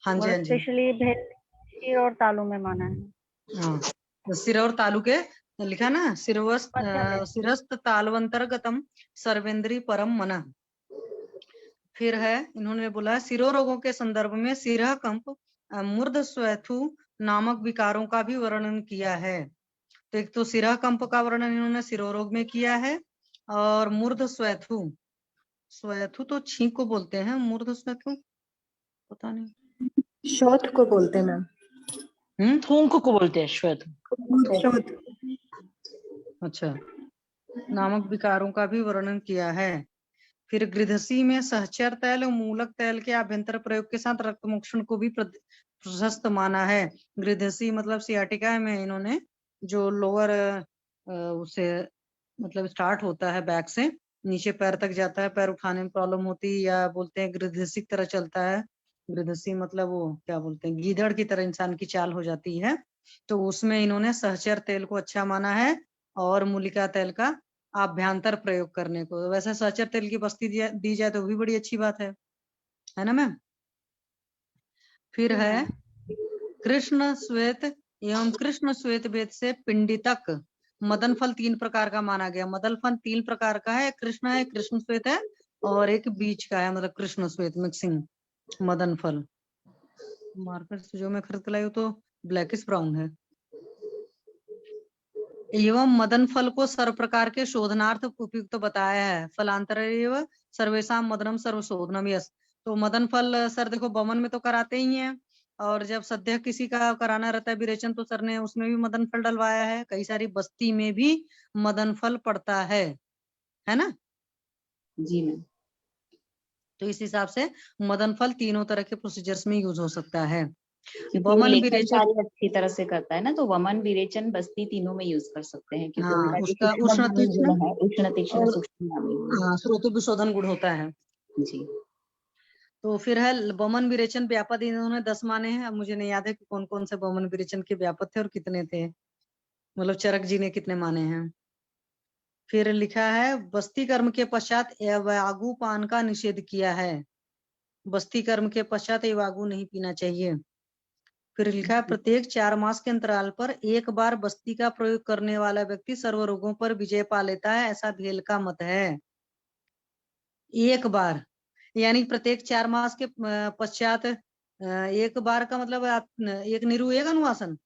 हाँ जी, और हाँ जी। स्पेशली सिर और तालु में माना है। हाँ, तो सिर और तालु के लिखा ना, सिरस्त तालवंतर्गतम सर्वेंद्री परम मना। फिर है इन्होंने बोला सिरो रोगों के संदर्भ में सिरह कंप मूर्ध स्वैथु नामक विकारों का भी वर्णन किया है। तो एक तो सिरह कंप का वर्णन इन्होंने सिरोरोग में किया है, और मूर्ध स्वैथु, स्वैथु तो छींक को बोलते हैं, मूर्ध स्वैथु पता नहीं। शोथ को बोलते हैं मैम। थूक को बोलते हैं श्वेत। शोथ। अच्छा, नामक विकारों का भी वर्णन किया है। फिर गृधसी में सहचर तैल और मूलक तैल के आभ्यंतर प्रयोग के साथ रक्त मोक्षण को भी प्रशस्त माना है। गृधसी मतलब सियाटिका में इन्होंने जो लोअर उसे मतलब स्टार्ट होता है बैक से नीचे पैर तक जाता है, पैर उठाने में प्रॉब्लम होती है, या बोलते हैं गृधसी की तरह चलता है। गृधसी मतलब वो क्या बोलते हैं, गीदड़ की तरह इंसान की चाल हो जाती है। तो उसमें इन्होंने सहचर तेल को अच्छा माना है, और मूलिका तेल का आभ्यंतर प्रयोग करने को। वैसे सहचर तेल की बस्ती दी जाए तो भी बड़ी अच्छी बात है ना मैम? फिर है कृष्ण श्वेत एवं कृष्ण श्वेत भेद से पिंडितक मदन फल 3 प्रकार का माना गया। मदन फल 3 प्रकार का है, कृष्ण है, कृष्ण श्वेत है, और एक बीच का है, मतलब कृष्ण श्वेत मिक्सिंग मदन फल। मार्केट से जो मैं खरीद के लाई हूँ तो ब्लैकिश ब्राउन है। एवं मदन फल को सर्व प्रकार के शोधनार्थ उपयुक्त बताया है। फलांतर सर्वेशा मदनम सर्व शोधनम यस। तो मदन फल सर देखो बमन में तो कराते ही हैं, और जब सद्य किसी का कराना रहता है विरेचन तो सर ने उसमें भी मदन फल डलवाया है। कई सारी बस्ती में भी मदन फल पड़ता है ना? जी मैम। तो इस हिसाब से मदन फल तीनों तरह के प्रोसीजर्स में यूज हो सकता है। क्योंकि वो लेखन कार्य अच्छी तरह से करता है ना, तो वमन विरेचन बस्ती तीनों में यूज कर सकते हैं, क्योंकि हाँ, उनका उसका उष्ण तीक्ष्ण है, उष्ण तीक्ष्ण सूक्ष्म स्रोत विशोधन गुण होता है जी। तो फिर है बमन विरेचन व्यापद, इन्होंने 10 माने हैं। अब मुझे नहीं याद है कि कौन कौन से बमन विरेचन के व्यापद थे और कितने थे, मतलब चरक जी ने कितने माने हैं। फिर लिखा है बस्ती कर्म के पश्चात एवागु पान का निषेध किया है। बस्ती कर्म के पश्चात एवागु नहीं पीना चाहिए। फिर लिखा है प्रत्येक 4 मास के अंतराल पर एक बार बस्ती का प्रयोग करने वाला व्यक्ति सर्व रोगों पर विजय पा लेता है, ऐसा भेल का मत है। एक बार यानी प्रत्येक 4 मास के पश्चात एक बार का मतलब एक निरु एक अनुवासन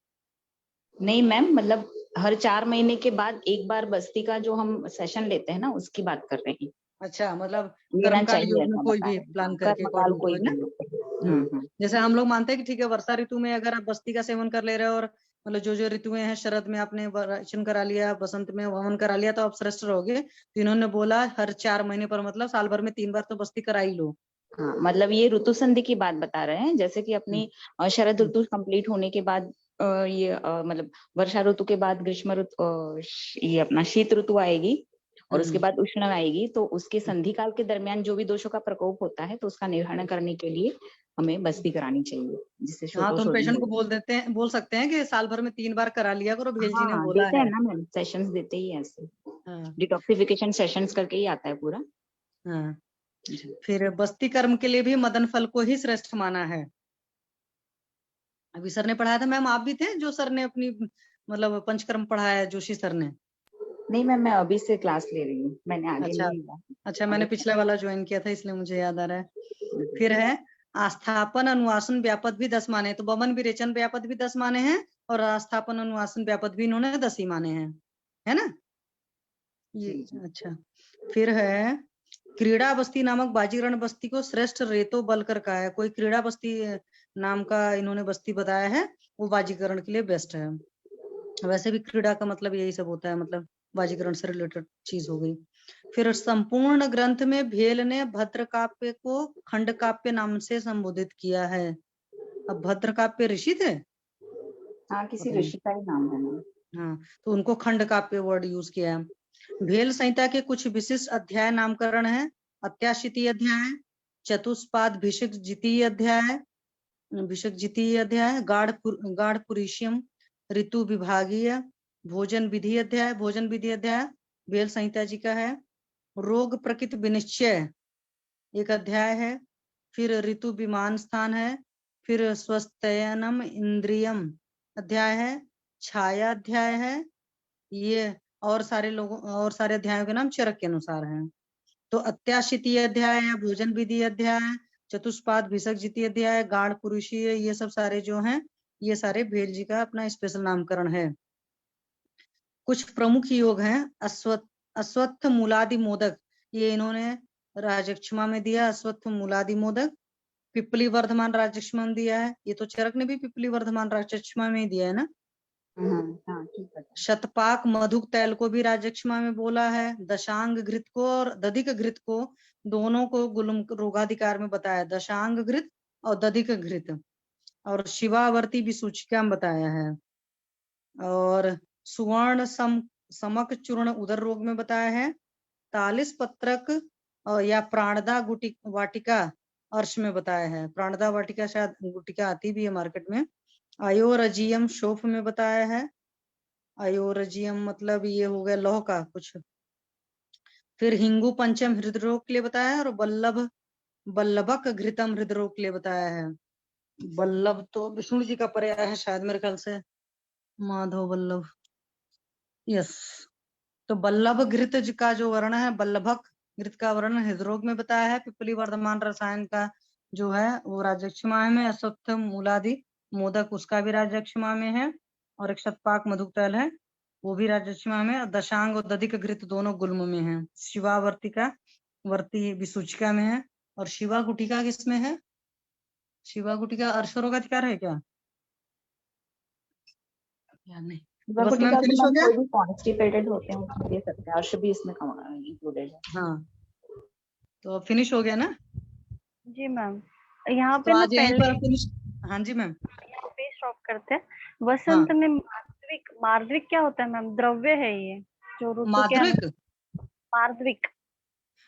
नहीं मैम, मतलब हर 4 महीने के बाद एक बार बस्ती का जो हम सेशन लेते हैं ना, उसकी बात कर रहे हैं। अच्छा, मतलब लेना कर्मकाल चाहिए योग में ऐसा कोई बता भी रहे हैं। प्लान करके कर्मकाल according to कोई है ना। भी। जैसे हम लोग मानते हैं कि ठीक है वर्षा ऋतु में अगर आप बस्ती का सेवन कर ले रहे हो, और मतलब जो जो ऋतुएं हैं, शरद में आपने वाचन करा लिया, बसंत में वमन करा लिया, तो आप श्रेष्ठ रहोगे। तो इन्होंने बोला हर 4 महीने पर मतलब साल भर में 3 बार तो बस्ती करा ही लो। हाँ, मतलब ये ऋतु संधि की बात बता रहे हैं, जैसे कि अपनी शरद ऋतु कंप्लीट होने के बाद ये मतलब वर्षा ऋतु के बाद ग्रीष्म ऋतु, ये अपना शीत ऋतु आएगी, और उसके बाद उष्ण आएगी। तो उसके संधि काल के दरमियान जो भी दोषों का प्रकोप होता है, तो उसका निर्हरण करने के लिए हमें बस्ती करानी चाहिए, जिससे हाँ, तो हम पेशेंट को बोल सकते हैं कि साल भर में 3 बार करा लिया करो, भेल जी ने बोला देते है हैं ना मैम, सेशंस देते ही ऐसे डिटॉक्सिफिकेशन सेशंस करके ही आता है पूरा। हाँ। फिर बस्ती कर्म के लिए भी मदन फल को ही श्रेष्ठ माना है। अभी सर ने पढ़ाया था, मैम आप भी थे जो सर ने अपनी मतलब पंचकर्म पढ़ाया है, जोशी सर ने? नहीं मैम, मैं अभी से क्लास ले रही हूँ, मैंने आगे अच्छा नहीं लिया। अच्छा, मैंने पिछला वाला ज्वाइन किया था इसलिए मुझे याद आ रहा है। फिर है आस्थापन अनुवासन व्यापद भी 10 माने, तो बमन विरेचन व्यापद भी 10 माने हैं और आस्थापन अनुवासन व्यापद भी इन्होंने 10 ही माने हैं, है ना ये। अच्छा, फिर है क्रीड़ा बस्ती नामक बाजीगरण बस्ती को श्रेष्ठ रेतो बलकर कहा है। कोई क्रीड़ा बस्ती नाम का इन्होंने बस्ती बताया है, वो बाजीकरण के लिए बेस्ट है। वैसे भी क्रीड़ा का मतलब यही सब होता है, मतलब बाजीकरण से रिलेटेड चीज हो गई। फिर संपूर्ण ग्रंथ में भेल ने भद्र काव्य को खंड काव्य नाम से संबोधित किया है। अब भद्र काव्य ऋषि थे, हाँ किसी ऋषि का ही नाम है ना। हाँ, तो उनको खंड काव्य वर्ड यूज किया है। भेल संहिता के कुछ विशिष्ट अध्याय नामकरण है। अत्याशितीय अध्याय, चतुष्पाद भिषक जितीय अध्याय, गाढ़ पुरुषियम, ऋतु विभागीय, भोजन विधि अध्याय, भेल संहिता जी का है। रोग प्रकृति विनिश्चय एक अध्याय है। फिर ऋतु विमान स्थान है। फिर स्वस्थयनम इंद्रियम अध्याय है। छाया अध्याय है। ये और सारे अध्यायों के नाम चरक के अनुसार हैं। तो अत्याशितीय अध्याय है, भोजन विधि अध्याय, चतुष्पाद भिषक जिति अध्याय, गाढ़ पुरुषीय, ये सब सारे जो हैं ये सारे भेल जी का अपना स्पेशल नामकरण है। कुछ प्रमुख योग हैं। अश्वत्थ मूलादि मोदक, ये इन्होंने राजक्षमा में दिया। अश्वत्थ मूलादि मोदक पिपली वर्धमान राजक्षमा में दिया है। ये तो चरक ने भी पिपली वर्धमान राजक्षमा में ही दिया है ना। हाँ ठीक है। शतपाक मधुक तैल को भी राजक्षमा में बोला है। दशांग घृत को और दधिक घृत को दोनों को गुलम रोगाधिकार में बताया, दशांग घृत और दधिक घृत। और शिवावर्ती विसूचिका में बताया है। और सुवर्ण समक चूर्ण उदर रोग में बताया है। तालिस पत्रक या प्राणदा वाटिका अर्श में बताया है। प्राणदा वाटिका शायद गुटिका आती भी है मार्केट में। अयोरजियम शोफ में बताया है। अयोरजियम मतलब ये हो गया लौह का कुछ। फिर हिंगू पंचम हृदरोग के लिए बताया है। और बल्लभक घृतम हृदरोग के लिए बताया है। बल्लभ तो विष्णु जी का पर्याय है शायद, मेरे ख्याल से माधव बल्लभ, यस। तो बल्लभ घृत का जो वर्ण है, बल्लभक घृत का वर्ण हृदरोग में बताया है। पिपली वर्धमान रसायन का जो है वो राजक्षमा में। अश्वत्थ मूलादि मोदक उसका भी राजक्षमा में है। और एक शतपाक मधुक तैल है वो भी राजक्षमा में। और दशांग और दधिक घृत दोनों गुल्म में है। शिवावर्ती का वर्ती विसूचिका में है। और शिवा गुटिका किसमें है? शिवा गुटिका अर्शरोगाधिकार है क्या? याद नहीं। बस मैम फिनिश हो गया। कोई भी कॉन्स्टिपेटेड होते हैं उसमें दे सकते हैं। अर्श भी इसमें इंक्लूडेड है। हाँ, तो फिनिश हो गया ना जी मैम। यहाँ तो पे ना आज यहीं पहले पर फिनिश। हाँ जी मैम। यहाँ पे स्टॉप करते हैं। वसंत में मार्द्विक क्या होता है मैम? द्रव्य है ये जो ऋतु के माद्रिक, मार्द्विक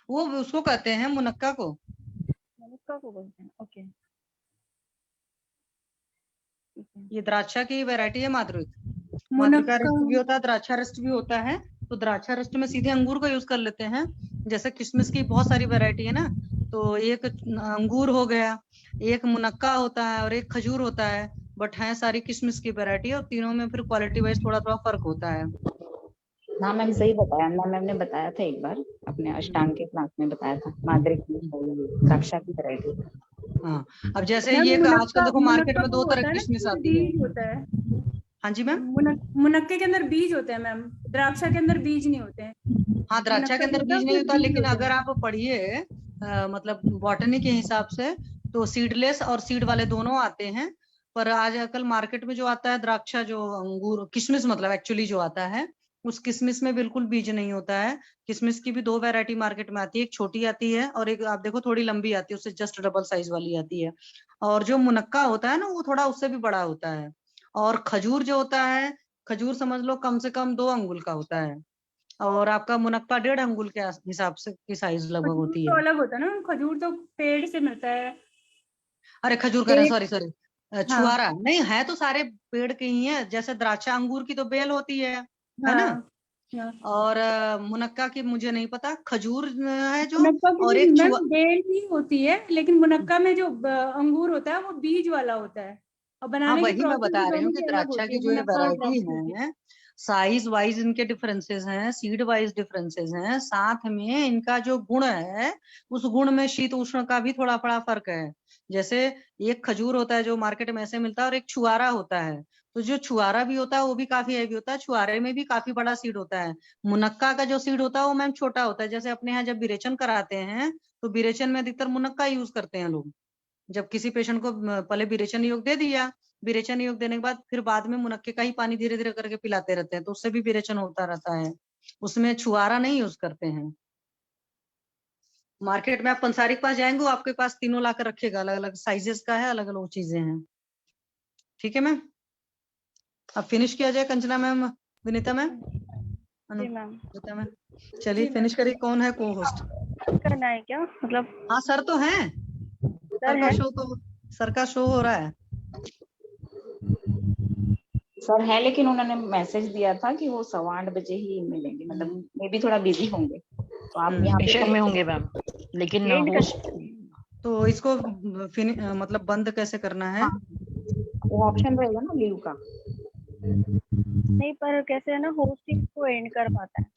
वो उसको कहते हैं मुनक्का को। मुनक्का को बोलते हैं। ओके। ये द्राक्षा की वैरायटी है माद्रिक। माद्रिका रस्ट भी होता है, द्राक्षा रस्ट भी होता है। तो द्राक्षा रस्ट में सीधे अंगूर का यूज कर लेते हैं। जैसे किशमिश की बहुत सारी वैरायटी है ना, तो एक अंगूर हो गया, एक मुनक्का होता है और एक खजूर होता है। बट है सारी किशमिश की वैरायटी और तीनों में फिर क्वालिटी वाइज थोड़ा थोड़ा फर्क होता है। हाँ मैम सही बताया। मैम ने बताया था एक बार अपने अष्टांग के क्लास में बताया था माद्रिक द्राक्षा की वैरायटी। हाँ, अब जैसे ये आजकल देखो मार्केट में 2 तरह की किशमिश आती है। होता है। हाँ जी मैम। मुनक्के के अंदर बीज होते हैं मैम, द्राक्षा के अंदर बीज नहीं होते हैं। हाँ, द्राक्षा के अंदर बीज नहीं होता, लेकिन अगर आप पढ़िए मतलब बॉटनी के हिसाब से तो सीडलेस और सीड वाले दोनों आते हैं। पर आजकल मार्केट में जो आता है द्राक्षा, जो अंगूर किशमिश मतलब एक्चुअली जो आता है, उस किशमिश में बिल्कुल बीज नहीं होता है। किशमिश की भी 2 वैरायटी मार्केट में आती है, एक छोटी आती है और एक आप देखो थोड़ी लंबी आती है, उससे जस्ट डबल साइज वाली आती है। और जो मुनक्का होता है ना वो थोड़ा उससे भी बड़ा होता है। और खजूर जो होता है, खजूर समझ लो कम से कम 2 अंगुल का होता है। और आपका मुनक्का 1.5 अंगुल के हिसाब से की साइज लगभग होती है। तो अलग होता है ना, खजूर तो पेड़ से मिलता है। अरे खजूर कर सॉरी छुआरा नहीं है, तो सारे पेड़ के ही है। जैसे द्राक्षा अंगूर की तो बेल होती है ना। और मुनक्का की मुझे नहीं पता। खजूर है जो, और एक बेल भी होती है, लेकिन मुनक्का में जो अंगूर होता है वो बीज वाला होता है। और बनाने वही मैं बता रही हूँ कि द्राक्षा की जो ये वैरायटी है, साइज वाइज इनके डिफरेंसेस हैं, सीड वाइज डिफरेंसेस हैं, साथ में इनका जो गुण है उस गुण में शीत उष्ण का भी थोड़ा बड़ा फर्क है। जैसे एक खजूर होता है जो मार्केट में ऐसे मिलता है, और एक छुआरा होता है। तो जो छुआरा भी होता है वो भी काफी हैवी होता है, छुआरे में भी काफी बड़ा सीड होता है। मुनक्का का जो सीड होता है वो मैम छोटा होता है। जैसे अपने यहाँ जब विरेचन कराते हैं तो विरेचन में अधिकतर मुनक्का यूज करते हैं लोग। जब किसी पेशेंट को पहले विरेचन योग दे दिया, विरेचन योग देने के बाद फिर बाद में मुनक्के का ही पानी धीरे धीरे करके पिलाते रहते हैं, तो उससे भी विरेचन होता रहता है। उसमें छुआरा नहीं यूज करते हैं। मार्केट में आप पंसारी के पास जाएंगे, वो आपके पास तीनों लाकर रखेगा, अलग अलग साइजेस का है, अलग अलग चीजें हैं। ठीक है मैम, अब फिनिश किया जाए। कंचना मैम, विनीता मैम, जी मैम। अनुता मैम, चलिए फिनिश करिए। कौन है को होस्ट? करना है क्या, मतलब? हाँ सर तो हैं, सर का शो तो सर का शो हो रहा है। सर है, लेकिन उन्होंने मैसेज दिया था कि वो 8:15 बजे ही मिलेंगे, मतलब मे भी थोड़ा बिजी होंगे, तो आप यहाँ मिशन में होंगे मैम, लेकिन होस्ट तो इसको मतलब बंद कैसे करना है? वो ऑप्शन रहेगा ना लीव का। नहीं, पर कैसे है ना, होस्ट ही को एंड कर पाता है।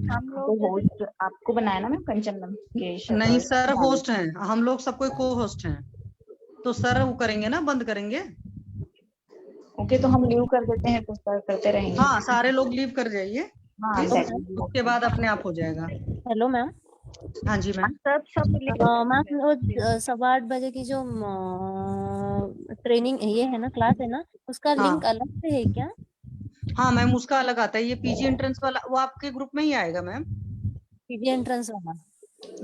हम लोग होस्ट आपको बनाया ना मैम, कंचन मैम के नहीं सर, होस्ट हैं हम लोग, सबको को होस्ट हैं, तो सर वो करेंगे ना, बंद करेंगे। ओके, तो हम लीव कर देते हैं, तो सर करते रहेंगे। हाँ, सारे लोग लीव कर जाइए, हाँ, उसके बाद अपने आप हो जाएगा। Hello ma'am. हाँ जी मैम। सब मैम वो 8:15 बजे की जो ट्रेनिंग ये है ना, क्लास है ना, उसका लिंक अलग से है क्या? हाँ मैम, उसका अलग आता है। ये पीजी एंट्रेंस वाला वो आपके ग्रुप में ही आएगा मैम। पीजी एंट्रेंस वाला?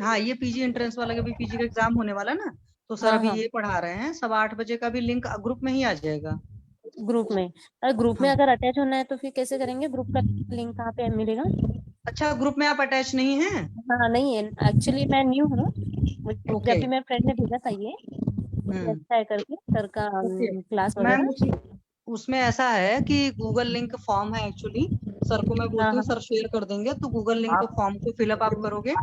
हाँ, ये पीजी एंट्रेंस वाला, के भी पीजी का एग्जाम होने वाला ना, तो सर अभी ये पढ़ा रहे हैं। 8:15 बजे का भी लिंक ग्रुप में ही आ जाएगा। ग्रुप में? ग्रुप में अगर अटैच होना है तो फिर कैसे करेंगे? ग्रुप का लिंक कहाँ पे मिलेगा? अच्छा, ग्रुप में आप अटैच नहीं हैं? हाँ नहीं है, एक्चुअली मैं न्यू हूँ, जब भी मेरे फ्रेंड ने भेजा था ये अच्छा है करके सर का क्लास वगैरह। उसमें ऐसा है कि गूगल लिंक फॉर्म है एक्चुअली। सर को मैं बोलती हूँ, सर शेयर कर देंगे, तो गूगल लिंक फॉर्म को फिलअप आप करोगे,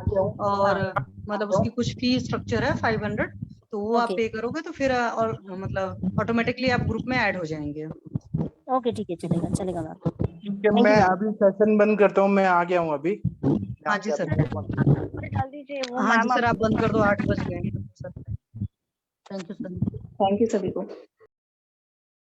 और मतलब उसकी कुछ फी स्ट्रक्चर है 500, तो वो आप पे करोगे तो फिर और मतलब ऑटोमेटिकली आप ग्रुप में ऐड हो जाएंगे। ओके ठीक है, चलेगा चलेगा मैम। मैं अभी सेशन बंद करता हूँ, मैं आ गया हूँ अभी। हाँ जी सर, डाल दीजिए वो। हाँ जी सर, आप बंद कर दो, 8 बज गए sir. Thank you sir. Thank you सभी को।